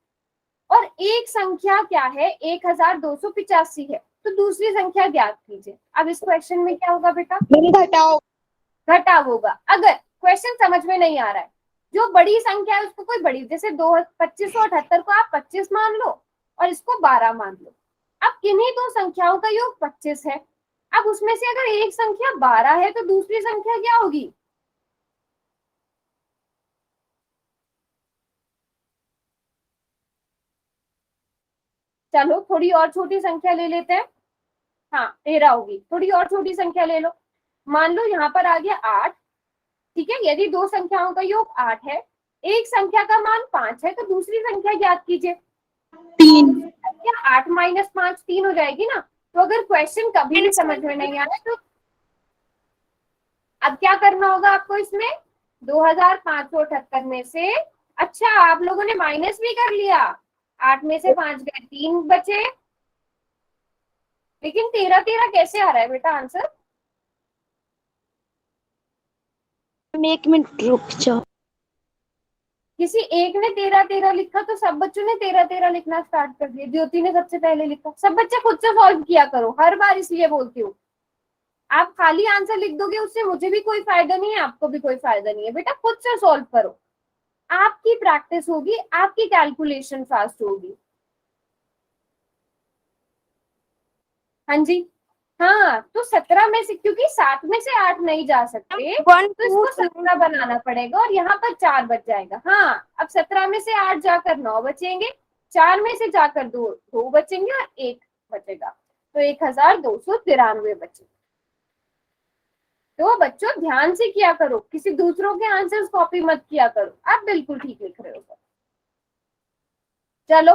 और एक संख्या क्या है 1285 है, तो दूसरी संख्या ज्ञात कीजिए। अब इस क्वेश्चन में क्या होगा बेटा? घटाव होगा। अगर क्वेश्चन समझ में नहीं आ रहा है, जो बड़ी संख्या है उसको कोई बड़ी, जैसे 2578 को आप 25 मान लो और इसको 12 मान लो। अब किन्हीं दो संख्याओं का योग 25 है। अब उसमें से अगर एक संख्या 12 है तो दूसरी संख्या क्या होगी? चलो थोड़ी और छोटी संख्या ले लेते हैं। हाँ 13 होगी। थोड़ी और छोटी संख्या ले लो, मान लो यहाँ पर आ गया 8। ठीक है, यदि दो संख्याओं का योग 8 है, एक संख्या का मान 5 है, तो दूसरी संख्या ज्ञात कीजिए। 3। क्या 8 - 5 3 हो जाएगी ना। तो अगर क्वेश्चन कभी भी समझ में नहीं आया तो अब क्या करना होगा आपको इसमें? 2578 में से, अच्छा आप लोगों ने माइनस भी कर लिया, 8 में से 5 गए, 3 बचे। लेकिन 13 13 कैसे आ रहा है बेटा आंसर? एक मिनट रुक जाओ। किसी एक ने 13 13 लिखा तो सब बच्चों ने 13 13 लिखना स्टार्ट कर दिया। ज्योति ने सबसे पहले लिखा। सब बच्चे खुद से सॉल्व किया करो, हर बार इसलिए बोलती हूँ। आप खाली आंसर लिख दोगे, उससे मुझे भी कोई फायदा नहीं है, आपको भी कोई फायदा नहीं है। बेटा खुद से सॉल्व करो, आपकी प्रैक्टिस होगी, आपकी कैलकुलेशन फास्ट होगी। हाँ जी, हाँ, तो 17 में से, क्योंकि 7 में से 8 नहीं जा सकते, 1 तो 2 इसको 17 बनाना पड़ेगा और यहाँ पर 4 बच जाएगा। हाँ, अब 17 में से 8 जाकर 9 बचेंगे, 4 में से जाकर 2 बचेंगे और 1 बचेगा, तो 1293 बचे। तो बच्चों ध्यान से किया करो, किसी दूसरों के आंसर्स कॉपी मत किया करो, आप बिल्कुल ठीक लिख रहे हो सर। चलो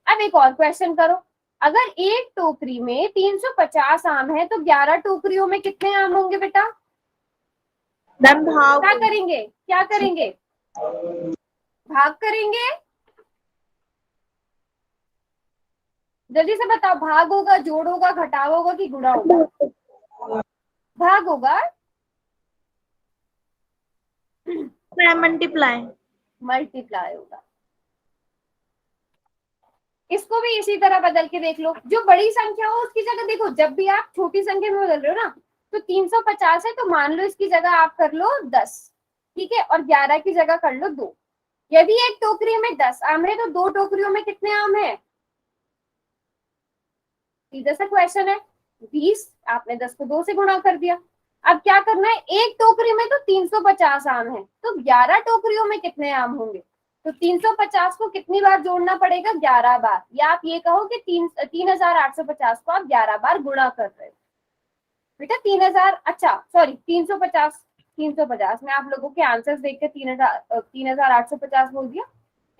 अब एक और क्वेश्चन करो। अगर एक टोकरी में 350 आम है तो 11 टोकरियों में कितने आम होंगे बेटा? मैम भाव क्या करेंगे, क्या करेंगे? भाग करेंगे। जल्दी से बताओ, भाग होगा, जोड़ होगा, घटाव होगा कि गुणा होगा? भाग होगा। Ma'am multiply. मल्टीप्लाई होगा। इसको भी इसी तरह बदल के देख लो, जो बड़ी संख्या हो उसकी जगह देखो, जब भी आप छोटी संख्या में बदल रहे हो ना, तो 350 है तो मान लो इसकी जगह आप कर लो 10, ठीक है, और 11 की जगह कर लो 2। यदि एक टोकरी में 10 आम है तो 2 टोकरियों में कितने आम है? सीधा सा क्वेश्चन है, 20, आपने 10 को 2 से गुणा कर दिया। अब क्या करना है, एक टोकरी में तो 350 आम है, तो 11 टोकरियों में कितने आम होंगे? तो 350 को कितनी बार जोड़ना पड़ेगा? 11 बार, या आप ये कहो कि 3850 को आप 11 बार गुणा कर रहे हो। बेटा 3000, अच्छा सॉरी 350 में आप लोगों के आंसर्स देख के 3850 बोल दिया।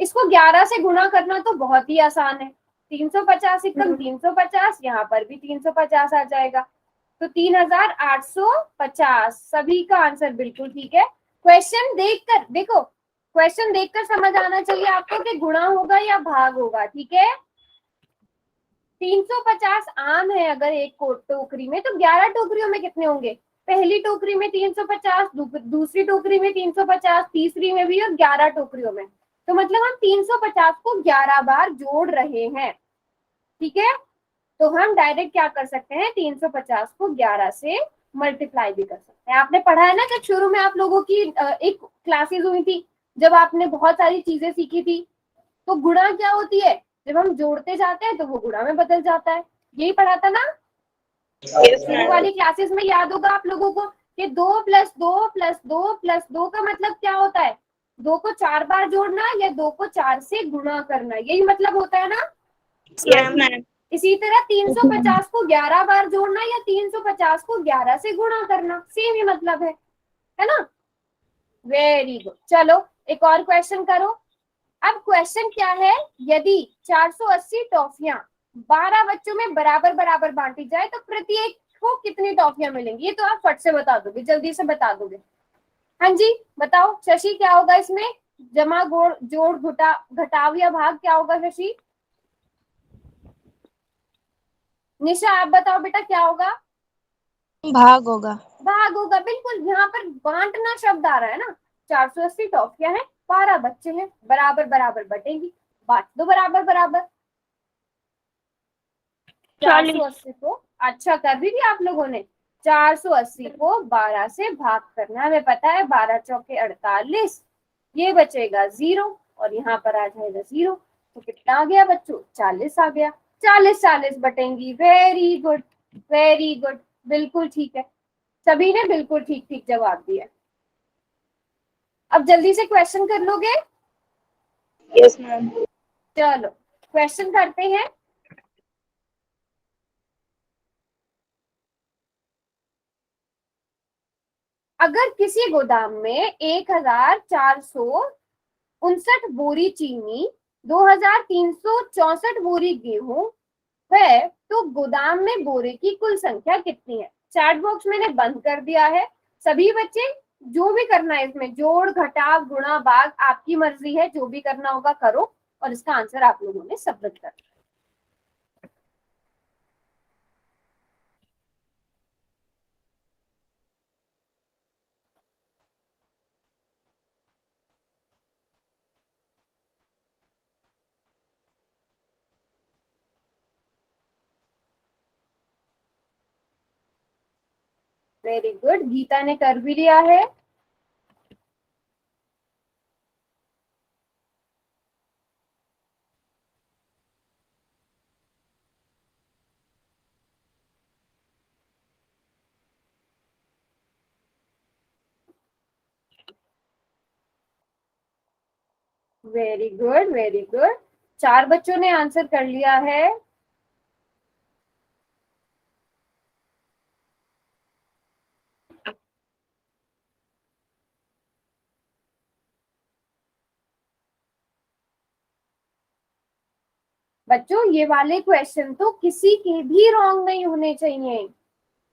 इसको 11 से गुणा करना तो बहुत ही आसान है, 350 एकम 350, यहाँ पर भी 350 आ जाएगा, तो 3850। सभी का आंसर बिल्कुल ठीक है। क्वेश्चन देखकर देखो, क्वेश्चन देखकर समझ आना चाहिए आपको कि गुणा होगा या भाग होगा, ठीक है। 350 आम है अगर एक टोकरी में, तो 11 टोकरियों में कितने होंगे? पहली टोकरी में 350, दूसरी टोकरी में 350, तीसरी में भी, और 11 टोकरियों में, तो मतलब हम 350 को 11 बार जोड़ रहे हैं, ठीक है। तो हम डायरेक्ट क्या कर सकते हैं, 350 को 11 से मल्टीप्लाई भी कर सकते हैं। आपने पढ़ा है ना, जब शुरू में आप लोगों की एक क्लासेस हुई थी, जब आपने बहुत सारी चीजें सीखी थी, तो गुणा क्या होती है, जब हम जोड़ते जाते हैं तो वो गुणा में बदल जाता है, यही पढ़ा था ना यस शुरू मैम। वाली क्लासेस में, याद होगा आप लोगों को कि 2 + 2 + 2 + 2 का मतलब क्या होता है, 2 को 4 बार जोड़ना या 2 को 4 से गुणा करना, यही मतलब होता है ना। Yes ma'am. इसी तरह 350 को 11 बार जोड़ना या 350 को 11 से गुणा करना, सेम ही मतलब है ना। वेरी गुड, चलो एक और क्वेश्चन करो। अब क्वेश्चन क्या है, यदि 480 टॉफियां 12 बच्चों में बराबर बराबर बांटी जाए तो प्रत्येक को कितनी टॉफियां मिलेंगी? ये तो आप फट से बता दोगे, जल्दी से बता दोगे। हाँ जी बताओ शशि, क्या होगा इसमें, जमा जोड़ घटाव या भाग, क्या होगा शशि? निशा आप बताओ बेटा क्या होगा? भाग होगा। भाग होगा, बिल्कुल। यहाँ पर बांटना शब्द आ रहा है ना, 480 टॉफियां हैं, 12 बच्चे हैं, बराबर बराबर बटेंगी, बांट दो बराबर बराबर। 480 को, अच्छा कर भी दिया आप लोगों ने, 480 को 12 से भाग करना, हमें पता है 12 चौके 48, ये बचेगा 0 और यहाँ पर आ जाएगा 0, तो कितना आ गया बच्चों, 40 आ गया। 40 बटेंगी, वेरी गुड वेरी गुड, बिल्कुल ठीक है, सभी ने बिल्कुल ठीक ठीक जवाब दिया। अब जल्दी से क्वेश्चन कर लोगे? Yes ma'am. चलो क्वेश्चन करते हैं। अगर किसी गोदाम में 1459 बोरी चीनी, 2364 बोरी गेहूं है, तो गोदाम में बोरे की कुल संख्या कितनी है? चैट बॉक्स मैंने बंद कर दिया है, सभी बच्चे जो भी करना है इसमें, जोड़ घटाव गुणा भाग आपकी मर्जी है, जो भी करना होगा करो, और इसका आंसर आप लोगों ने सबमिट कर दिया। वेरी गुड, गीता ने कर भी लिया है। वेरी गुड, वेरी गुड, 4 बच्चों ने आंसर कर लिया है। बच्चों ये वाले क्वेश्चन तो किसी के भी रॉन्ग नहीं होने चाहिए,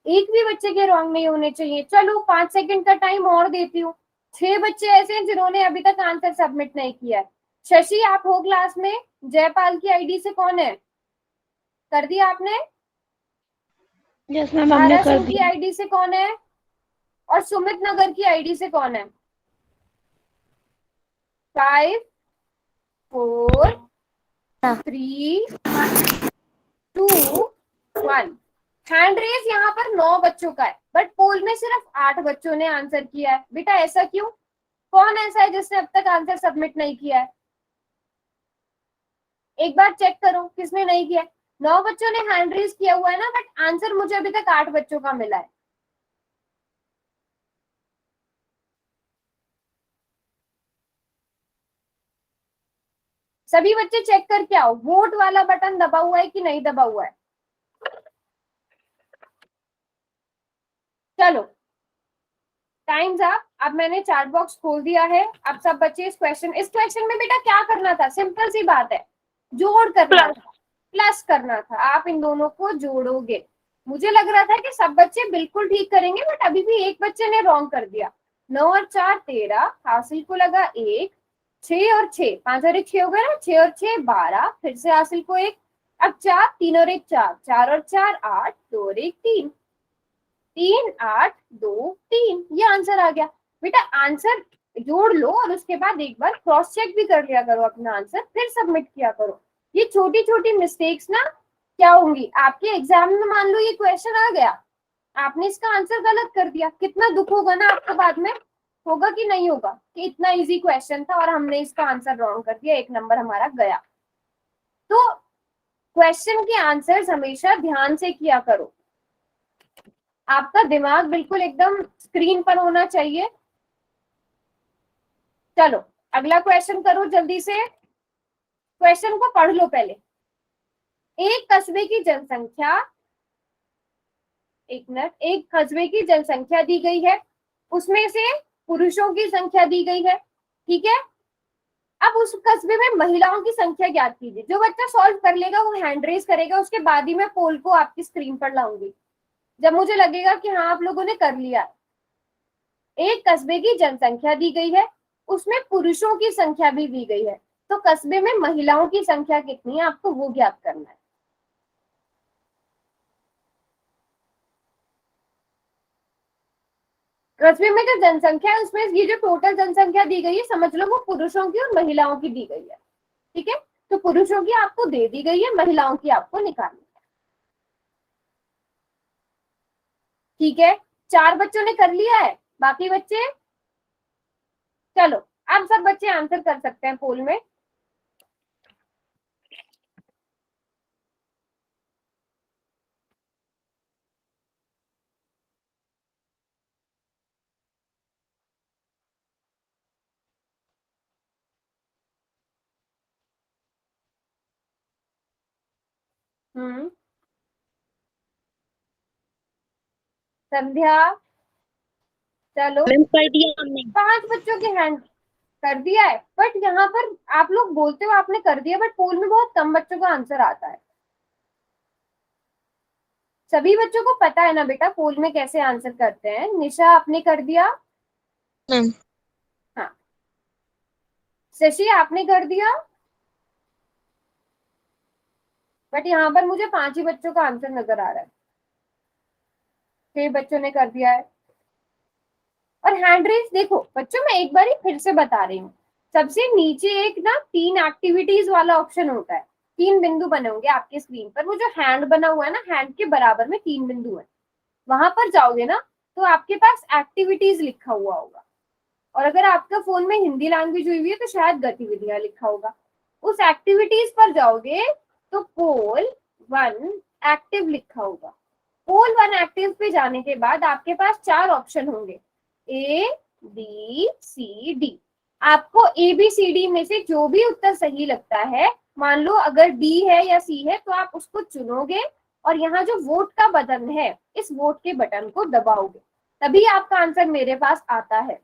एक भी बच्चे के रॉन्ग नहीं होने चाहिए। चलो 5 सेकंड का टाइम और देती हूँ। 6 बच्चे ऐसे हैं जिन्होंने अभी तक आंसर सबमिट नहीं किया है। शशि आप हो क्लास में? जयपाल की आईडी से कौन है? कर दिया आपने? यस मैम, हमने धारा कर सिंह की दिया। आईडी से कौन है? और सुमित नगर की आईडी से कौन है? 5 4 3 2 1। हैंड रेज यहाँ पर 9 बच्चों का है, बट पोल में सिर्फ 8 बच्चों ने आंसर किया है। बेटा ऐसा क्यों? कौन ऐसा है जिसने अब तक आंसर सबमिट नहीं किया है? एक बार चेक करो किसने नहीं किया है। 9 बच्चों ने हैंड रेज किया हुआ है ना, बट आंसर मुझे अभी तक 8 बच्चों का मिला है। सभी बच्चे चेक करके आओ, वोट वाला बटन दबा हुआ है कि नहीं दबा हुआ है। चलो टाइम्स अप। अब मैंने चैट बॉक्स खोल दिया है। अब सब बच्चे इस क्वेश्चन में बेटा क्या करना था? सिंपल सी बात है, जोड़ करना था, प्लस करना था। आप इन दोनों को जोड़ोगे। मुझे लग रहा था कि सब बच्चे बिल्कुल ठीक करेंगे, बट अभी भी एक बच्चे ने रॉन्ग कर दिया। 9 और 4 13, हासिल को लगा 1, 6 और 6, 5 और 1 6 हो गया ना, 6 और 6 12, फिर से हासिल को 1, अब 4, 3 और 1 4, 4 और 4 8, 2 और 1 3, 3 8 2 3, ये आंसर आ गया। बेटा आंसर जोड़ लो और उसके बाद एक बार क्रॉस चेक भी कर लिया करो अपना आंसर, फिर सबमिट किया करो। ये छोटी छोटी मिस्टेक्स ना क्या होंगी आपके एग्जाम में? मान लो ये क्वेश्चन आ गया, आपने इसका आंसर गलत कर दिया, कितना दुख होगा ना आपको बाद में? होगा कि नहीं होगा कि इतना इजी क्वेश्चन था और हमने इसका आंसर रॉन्ग कर दिया, 1 नंबर हमारा गया। तो क्वेश्चन के आंसर्स हमेशा ध्यान से किया करो। आपका दिमाग बिल्कुल एकदम स्क्रीन पर होना चाहिए। चलो अगला क्वेश्चन करो जल्दी से। क्वेश्चन को पढ़ लो पहले। एक कस्बे की जनसंख्या, एक मिनट, एक कस्बे की जनसंख्या दी गई है, उसमें से पुरुषों की संख्या दी गई है, ठीक है। अब उस कस्बे में महिलाओं की संख्या ज्ञात कीजिए। जो बच्चा सॉल्व कर लेगा वो हैंड रेज करेगा, उसके बाद ही मैं पोल को आपकी स्क्रीन पर लाऊंगी जब मुझे लगेगा कि हाँ आप लोगों ने कर लिया। एक कस्बे की जनसंख्या दी गई है, उसमें पुरुषों की संख्या भी दी गई है, तो कस्बे में महिलाओं की संख्या कितनी है आपको वो ज्ञात करना है। कस्बे में जो जनसंख्या है उसमें ये जो टोटल जनसंख्या दी गई है समझ लो वो पुरुषों की और महिलाओं की दी गई है, ठीक है। तो पुरुषों की आपको दे दी गई है, महिलाओं की आपको निकालनी है, ठीक है। 4 बच्चों ने कर लिया है, बाकी बच्चे? चलो अब सब बच्चे आंसर कर सकते हैं पोल में। संध्या, चलो मैम कर दिया हमने। 5 बच्चों के हैंड कर दिया है, बट यहाँ पर आप लोग बोलते हो आपने कर दिया, बट पोल में बहुत कम बच्चों का आंसर आता है। सभी बच्चों को पता है ना बेटा पोल में कैसे आंसर करते हैं। निशा आपने कर दिया? मैम हाँ। शशि आपने कर दिया? बट यहाँ पर मुझे 5 ही बच्चों का आंसर नजर आ रहा है। 6 बच्चों ने कर दिया है। और हैंड रेज देखो बच्चों, मैं एक बार ही फिर से बता रही हूँ, सबसे नीचे एक ना 3 एक्टिविटीज वाला ऑप्शन होता है, 3 बिंदु बने होंगे आपके स्क्रीन पर। वो जो हैंड बना हुआ है ना, हैंड के बराबर में 3 बिंदु है, वहां पर जाओगे ना तो आपके पास एक्टिविटीज लिखा हुआ होगा, और अगर आपका फोन में हिंदी लैंग्वेज हुई हुई है तो शायद गतिविधियां लिखा होगा। उस एक्टिविटीज पर जाओगे तो पोल 1 एक्टिव लिखा होगा। पोल 1 एक्टिव पे जाने के बाद आपके पास 4 ऑप्शन होंगे, ए बी सी डी। आपको ए बी सी डी में से जो भी उत्तर सही लगता है, मान लो अगर डी है या सी है, तो आप उसको चुनोगे और यहाँ जो वोट का बटन है, इस वोट के बटन को दबाओगे, तभी आपका आंसर मेरे पास आता है।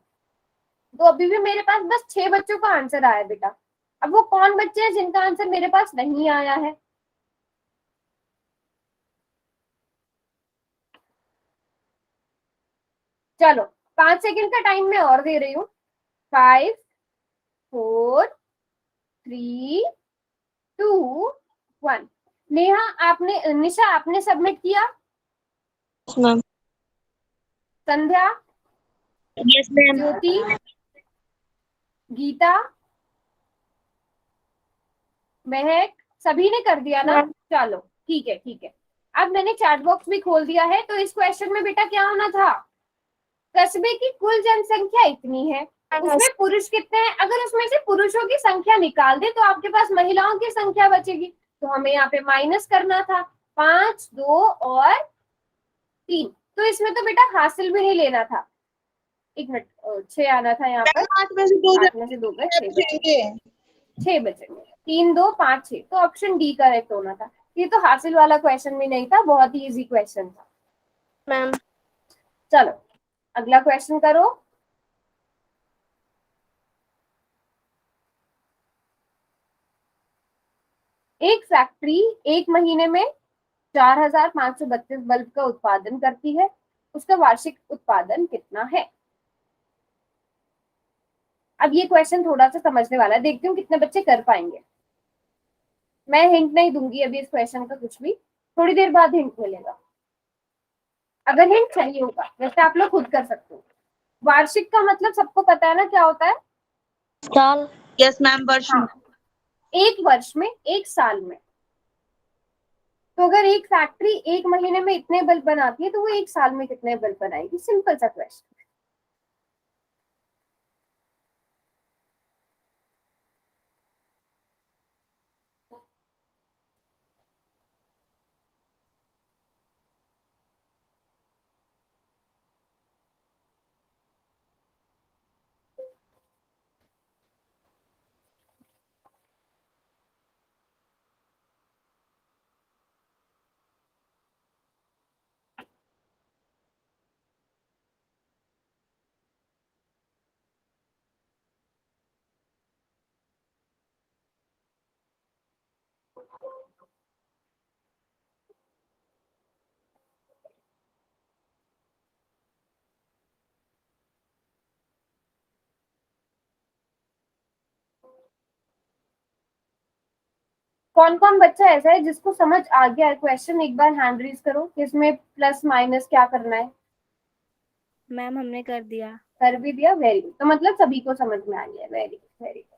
तो अभी भी मेरे पास बस 6 बच्चों का आंसर आया बेटा। अब वो कौन बच्चे हैं जिनका आंसर मेरे पास नहीं आया है? चलो 5 सेकंड का टाइम मैं और दे रही हूँ। 5 4 3 2 1। नेहा आपने, निशा आपने सबमिट किया? Yes ma'am. Sandhya, yes ma'am. Jyoti, Geeta, Mahak, सभी ने कर दिया ना? चलो ठीक है ठीक है। अब मैंने चैट बॉक्स भी खोल दिया है। तो इस क्वेश्चन में बेटा क्या होना था? कस्बे की कुल जनसंख्या इतनी है, उसमें पुरुष कितने हैं? अगर उसमें से पुरुषों की संख्या निकाल दे तो आपके पास महिलाओं की संख्या बचेगी। तो हमें यहाँ पे माइनस करना था 5, 2 और 3। तो इसमें तो बेटा हासिल भी नहीं लेना था। एक मिनट, 6 आना था यहाँ पर, 8 में से 2 8 में से 2 गए, 6 बचेंगे। 6 बचेंगे। 3 2 5 6। तो ऑप्शन डी करेक्ट होना था। ये तो हासिल वाला क्वेश्चन भी नहीं था, बहुत ही इजी क्वेश्चन था। मैम। चलो अगला क्वेश्चन करो। एक फैक्ट्री एक महीने में 4532 बल्ब का उत्पादन करती है, उसका वार्षिक उत्पादन कितना है? अब ये क्वेश्चन थोड़ा सा समझने वाला है, देखती हूँ कितने बच्चे कर पाएंगे। मैं हिंट नहीं दूंगी अभी इस क्वेश्चन का कुछ भी, थोड़ी देर बाद हिंट मिलेगा अगर हिंट चाहिए होगा। वैसे आप लोग खुद कर सकते हो। वार्षिक का मतलब सबको पता है ना क्या होता है? साल। यस मैम, वर्ष में। हाँ, एक वर्ष में, एक साल में। तो अगर एक फैक्ट्री एक महीने में इतने बल्ब बनाती है तो वो एक साल में कितने बल्ब बनाएगी? सिंपल सा क्वेश्चन। कौन कौन बच्चा ऐसा है जिसको समझ आ गया है क्वेश्चन? एक बार हैंड रेज करो, इसमें प्लस माइनस क्या करना है। मैम हमने कर दिया। कर भी दिया, वेरी गुड। तो मतलब सभी को समझ में आ गया, वेरी गुड वेरी गुड।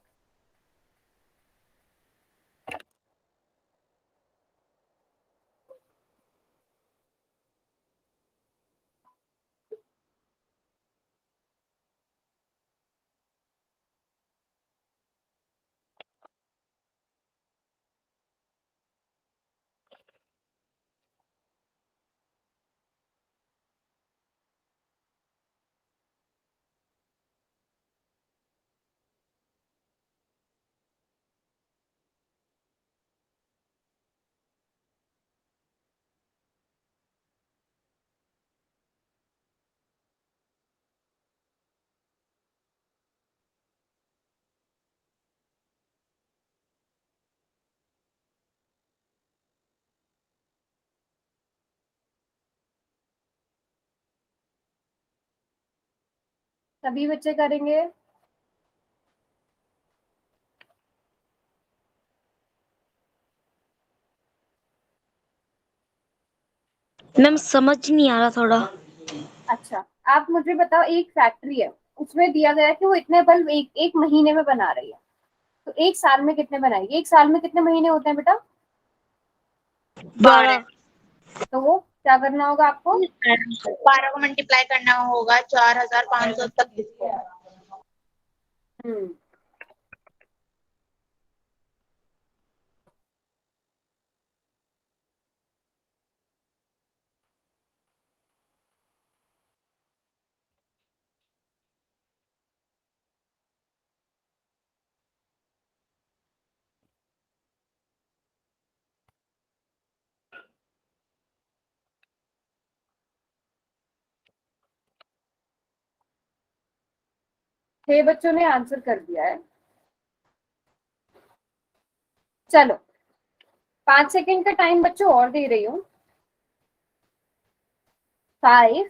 सभी बच्चे करेंगे? मैम समझ नहीं आ रहा थोड़ा। अच्छा, आप मुझे बताओ, एक फैक्ट्री है, उसमें दिया गया है कि वो इतने बल्ब एक एक महीने में बना रही है, तो एक साल में कितने बनाएगी? एक साल में कितने महीने होते हैं बेटा? 12। तो वो क्या करना होगा आपको? 12 को मल्टीप्लाई करना होगा 4526 को। हम्म छह बच्चों ने आंसर कर दिया है। चलो 5 सेकंड का टाइम बच्चों और दे रही हूँ। 5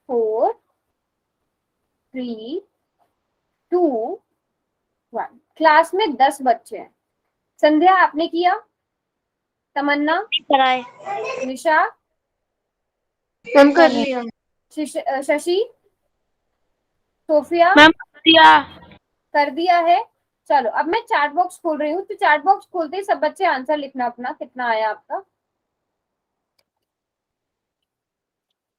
4 3 2 1। क्लास में 10 बच्चे हैं। संध्या आपने किया, तमन्ना, कराए निशा, मैम कर लिया। शशि, सोफिया मैम कर दिया। कर दिया है। चलो अब मैं चैट बॉक्स खोल रही हूँ, तो चैट बॉक्स खोलते ही सब बच्चे आंसर लिखना अपना, कितना आया आपका।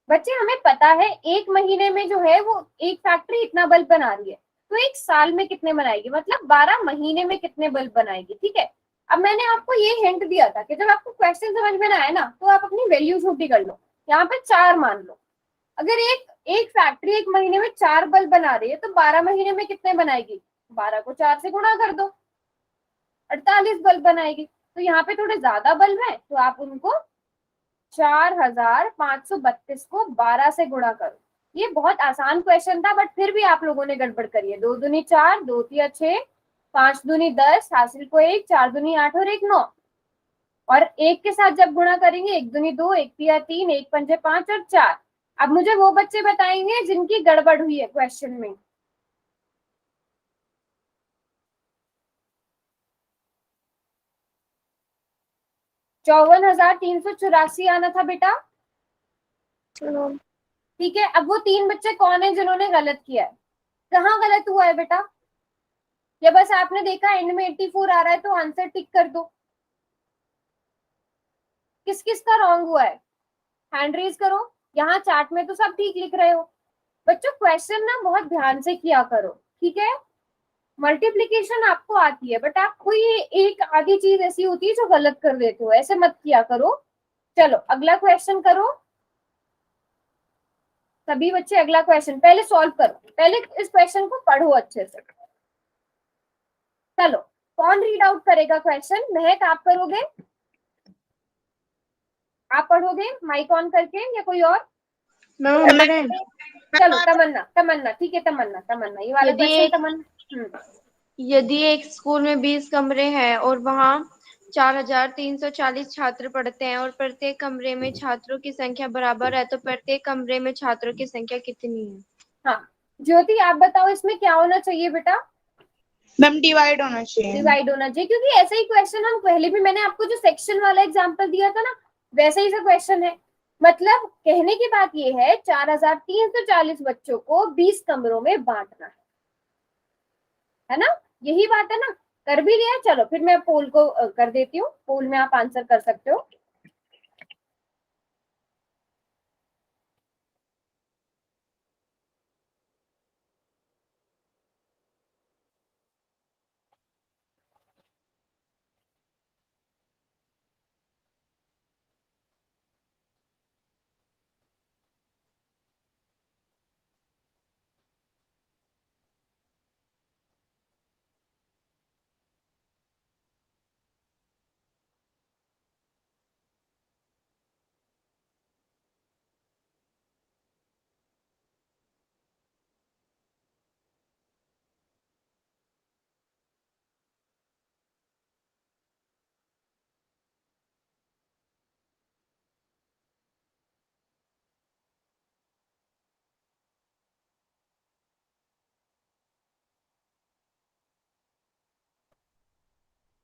बच्चे हमें पता है एक महीने में जो है वो एक फैक्ट्री इतना बल्ब बना रही है, तो एक साल में कितने बनाएगी, मतलब 12 महीने में कितने बल्ब बनाएगी। ठीक है, अब मैंने आपको ये हिंट दिया था कि जब आपको क्वेश्चन समझ में ना आए ना, तो आप अपनी वैल्यू छोटी कर लो। यहाँ पे 4 मान लो। अगर एक फैक्ट्री एक महीने में 4 बल्ब बना रही है, तो 12 महीने में कितने बनाएगी? 12 को 4 से गुणा कर दो, 48 बल्ब बनाएगी। तो यहाँ पे थोड़े ज्यादा बल्ब है, तो आप उनको 4532 को 12 से गुणा करो। ये बहुत आसान क्वेश्चन था, बट फिर भी आप लोगों ने गड़बड़ करी है। 2 दूनी 4, 2 तिया 6, 5 दूनी 10, हासिल को 1, 4 दूनी 8 और 1 9। और एक के साथ जब गुणा करेंगे 1 दूनी 2, 1 तिया 3, 1 पंजे 5 और 4। अब मुझे वो बच्चे बताएंगे जिनकी गड़बड़ हुई है क्वेश्चन में। चौवन 384 आना था बेटा। ठीक है, अब वो 3 बच्चे कौन है जिन्होंने गलत किया है? कहाँ गलत हुआ है बेटा? या बस आपने देखा एंड में 84 आ रहा है तो आंसर टिक कर दो। किस किस का रॉन्ग हुआ है? हैंड रेज करो। यहाँ चार्ट में तो सब ठीक लिख रहे हो। बच्चों क्वेश्चन ना बहुत ध्यान से किया करो, ठीक है। मल्टीप्लीकेशन आपको आती है, बट आप कोई एक आधी चीज ऐसी होती है जो गलत कर देते हो, ऐसे मत किया करो। चलो अगला क्वेश्चन करो सभी बच्चे। अगला क्वेश्चन पहले सॉल्व करो, पहले इस क्वेश्चन को पढ़ो अच्छे से। चलो कौन रीड आउट करेगा क्वेश्चन? महक आप करोगे? आप पढ़ोगे माइक ऑन करके या कोई और? चलो तमन्ना, तमन्ना ठीक है, तमन्ना तमन्ना ये वाला क्वेश्चन तमन्ना। यदि एक स्कूल में 20 कमरे हैं और वहाँ 4340 छात्र पढ़ते हैं और प्रत्येक कमरे में छात्रों की संख्या बराबर है, तो प्रत्येक कमरे में छात्रों की संख्या कितनी है? हाँ ज्योति आप बताओ इसमें क्या होना चाहिए बेटा? मैम डिवाइड होना चाहिए। डिवाइड होना चाहिए, क्योंकि ऐसा ही क्वेश्चन हम पहले भी, मैंने आपको जो सेक्शन वाला एग्जांपल दिया था ना, वैसा ही सा क्वेश्चन है। मतलब कहने की बात ये है 4340 बच्चों को 20 कमरों में बांटना है ना? यही बात है ना? कर भी लिया। चलो फिर मैं पोल को कर देती हूँ, पोल में आप आंसर कर सकते हो।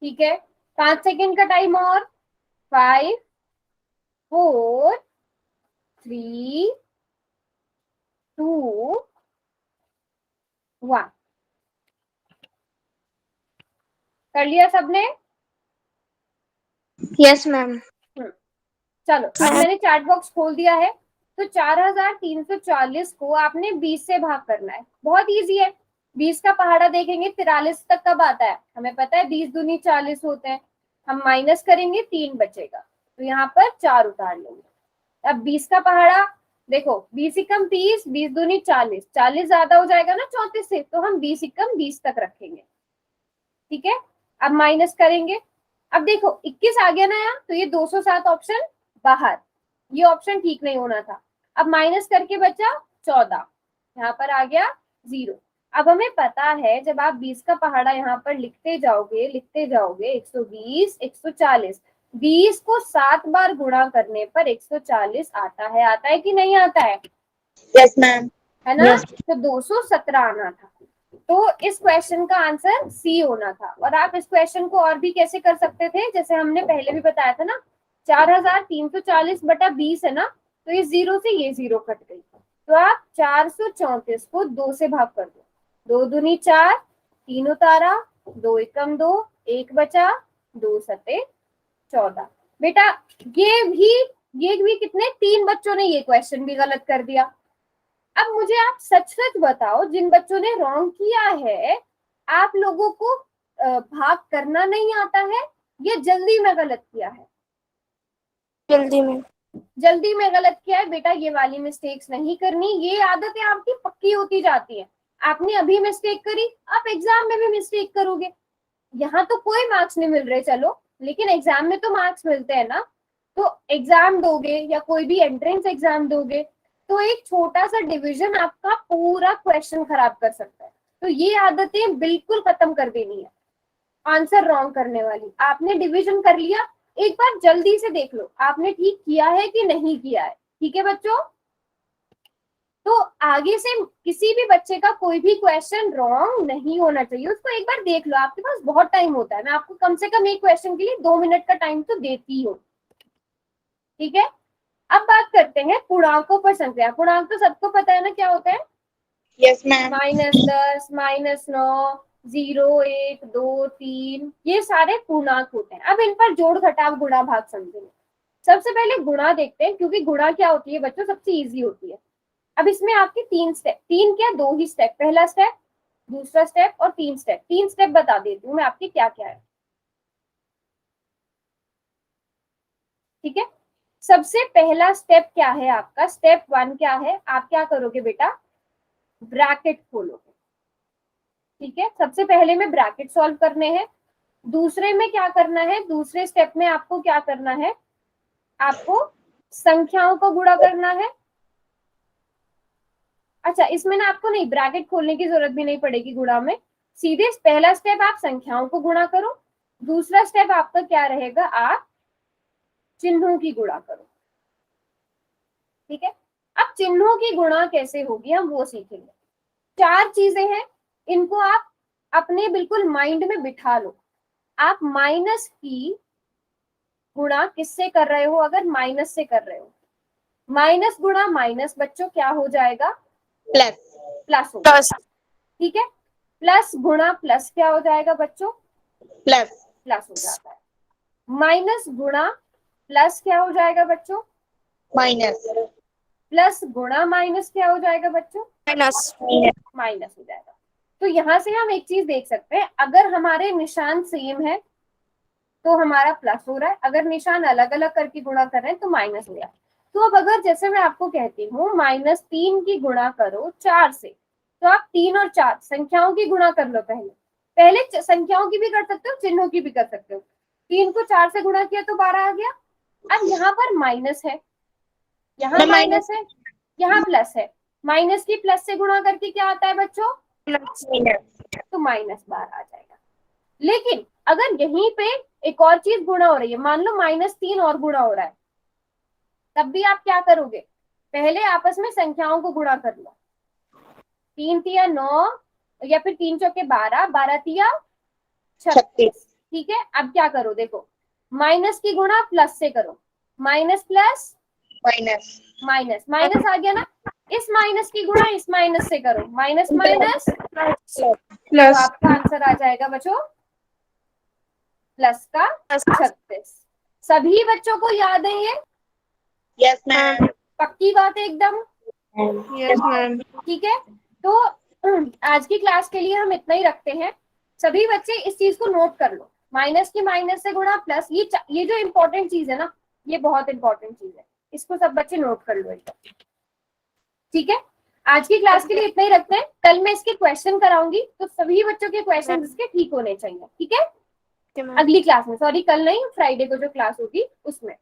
ठीक है 5 सेकंड का टाइम और। 5 4 3 2 1। कर लिया सबने? Yes ma'am. चलो अब मैंने चैट बॉक्स खोल दिया है। तो 4340 को आपने 20 से भाग करना है। बहुत इजी है। 20 का पहाड़ा देखेंगे 43 तक कब आता है, हमें पता है 20 दूनी 40 होते हैं। हम माइनस करेंगे 3 बचेगा, तो यहाँ पर 4 उतार लेंगे। अब 20 का पहाड़ा देखो, 20 एकम 30, 20 दूनी 40, 40 ज्यादा हो जाएगा ना 34 से, तो हम 20 एकम 20 तक रखेंगे। ठीक है, अब माइनस करेंगे। अब देखो 21 आ गया ना यहाँ, तो ये 207 ऑप्शन बाहर, ये ऑप्शन ठीक नहीं होना था। अब माइनस करके बचा 14, यहाँ पर आ गया 0। अब हमें पता है जब आप 20 का पहाड़ा यहाँ पर लिखते जाओगे 120, 140, 20 को 7 बार गुणा करने पर 140 आता है कि नहीं आता है? Yes ma'am. है ना? Yes. तो 217 आना था। तो इस क्वेश्चन का आंसर सी होना था। और आप इस क्वेश्चन को और भी कैसे कर सकते थे, जैसे हमने पहले भी बताया था ना, 4340 बटा 20 है ना, तो ये 0 से ये 0 कट गई, तो आप 434 को 2 से भाग कर दो। 2 दूनी 4, 3 उतारा, 2 एकम 2, 1 बचा, 2 सते 14। बेटा ये भी कितने, 3 बच्चों ने ये क्वेश्चन भी गलत कर दिया। अब मुझे आप सच सच बताओ, जिन बच्चों ने रॉन्ग किया है, आप लोगों को भाग करना नहीं आता है या जल्दी में गलत किया है? जल्दी में गलत किया है। बेटा ये वाली मिस्टेक्स नहीं करनी, ये आदतें आपकी पक्की होती जाती है। आपने अभी मिस्टेक करी, आप एग्जाम में भी मिस्टेक करोगे। यहाँ तो कोई मार्क्स नहीं मिल रहे चलो, लेकिन एग्जाम में तो मार्क्स मिलते हैं ना। तो एग्जाम दोगे या कोई भी एंट्रेंस एग्जाम दोगे, तो एक छोटा सा डिवीजन आपका पूरा क्वेश्चन खराब कर सकता है। तो ये आदतें बिल्कुल खत्म कर देनी है, आंसर रॉन्ग करने वाली। आपने डिवीजन कर लिया, एक बार जल्दी से देख लो आपने ठीक किया है कि नहीं किया है। ठीक है बच्चों, तो आगे से किसी भी बच्चे का कोई भी क्वेश्चन रॉन्ग नहीं होना चाहिए, उसको एक बार देख लो। आपके पास बहुत टाइम होता है, मैं आपको कम से कम एक क्वेश्चन के लिए 2 मिनट का टाइम तो देती हूँ। ठीक है, अब बात करते हैं पूर्णांकों पर संख्या। पूर्णांक तो सबको पता है ना क्या होता है? Yes ma'am. -10, -9, 0, 1, 2, 3, ये सारे पूर्णांक होते हैं। अब इन पर जोड़ घटाव गुणा भाग समझेंगे। सबसे पहले गुणा देखते हैं, क्योंकि गुणा क्या होती है बच्चों, सबसे इजी होती है। अब इसमें आपके 3 स्टेप, 3 क्या 2 ही स्टेप, पहला स्टेप, दूसरा स्टेप और 3 स्टेप। 3 स्टेप बता देती हूँ मैं आपके क्या क्या है। ठीक है, सबसे पहला स्टेप क्या है आपका, स्टेप 1 क्या है, आप क्या करोगे बेटा, ब्रैकेट खोलोगे। ठीक है, सबसे पहले में ब्रैकेट सॉल्व करने हैं। दूसरे में क्या करना है, दूसरे स्टेप में आपको क्या करना है, आपको संख्याओं को गुणा करना है। अच्छा, इसमें ना आपको नहीं ब्रैकेट खोलने की जरूरत भी नहीं पड़ेगी गुणा में, सीधे पहला स्टेप आप संख्याओं को गुणा करो, दूसरा स्टेप आपका क्या रहेगा, आप चिन्हों की गुणा करो। ठीक है, अब चिन्हों की गुणा कैसे होगी हम वो सीखेंगे। 4 चीजें हैं, इनको आप अपने बिल्कुल माइंड में बिठा लो। आप माइनस की गुणा किससे कर रहे हो, अगर माइनस से कर रहे हो, माइनस गुणा माइनस बच्चों क्या हो जाएगा, प्लस। प्लस हो जाएगा। ठीक है, प्लस गुणा प्लस क्या हो जाएगा बच्चों, प्लस। प्लस हो जाता है। माइनस गुणा प्लस क्या हो जाएगा बच्चों, माइनस। प्लस गुणा माइनस क्या हो जाएगा बच्चों, माइनस। माइनस हो जाएगा। तो यहाँ से हम एक चीज देख सकते हैं, अगर हमारे निशान सेम है तो हमारा प्लस हो रहा है, अगर निशान अलग अलग करके गुणा कर रहे हैं तो माइनस हो रहा है। तो अब अगर जैसे मैं आपको कहती हूँ -3 की गुणा करो 4 से, तो आप 3 और 4 संख्याओं की गुणा कर लो। पहले संख्याओं की भी कर सकते हो, चिन्हों की भी कर सकते हो। 3 को 4 से गुणा किया तो 12 आ गया। अब यहाँ पर माइनस है, यहाँ माइनस है, यहाँ प्लस है, माइनस की प्लस से गुणा करके क्या आता है बच्चों, तो -12 आ जाएगा। लेकिन अगर यहीं पे एक और चीज गुणा हो रही है, मान लो -3 और गुणा हो रहा है, तब भी आप क्या करोगे, पहले आपस में संख्याओं को गुणा कर लो। 3 तिया 9 या फिर 3 चौके 12, 12 तिया 36। ठीक है, अब क्या करो, देखो माइनस की गुणा प्लस से करो, minus plus minus. Minus, minus आ गया ना, इस माइनस की गुणा इस माइनस से करो, माइनस माइनस तो आपका आंसर आ जाएगा बच्चों प्लस का 36। सभी बच्चों को याद है ये, यस मैम। पक्की बात है एकदम? Yes ma'am. ठीक है, तो आज की क्लास के लिए हम इतना ही रखते हैं। सभी बच्चे इस चीज को नोट कर लो, माइनस की माइनस से गुणा प्लस, ये जो इम्पोर्टेंट चीज है ना, ये बहुत इंपॉर्टेंट चीज है, इसको सब बच्चे नोट कर लो एकदम। ठीक है, आज की क्लास के लिए इतना ही रखते हैं। कल मैं इसके क्वेश्चन कराऊंगी, तो सभी बच्चों के क्वेश्चन इसके ठीक होने चाहिए। ठीक है, अगली क्लास में, सॉरी कल नहीं, फ्राइडे को जो क्लास होगी उसमें।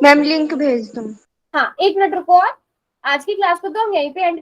मैम लिंक भेज दूँ? हाँ, एक मिनट रुको, और आज की क्लास को तो हम यहीं पे एंड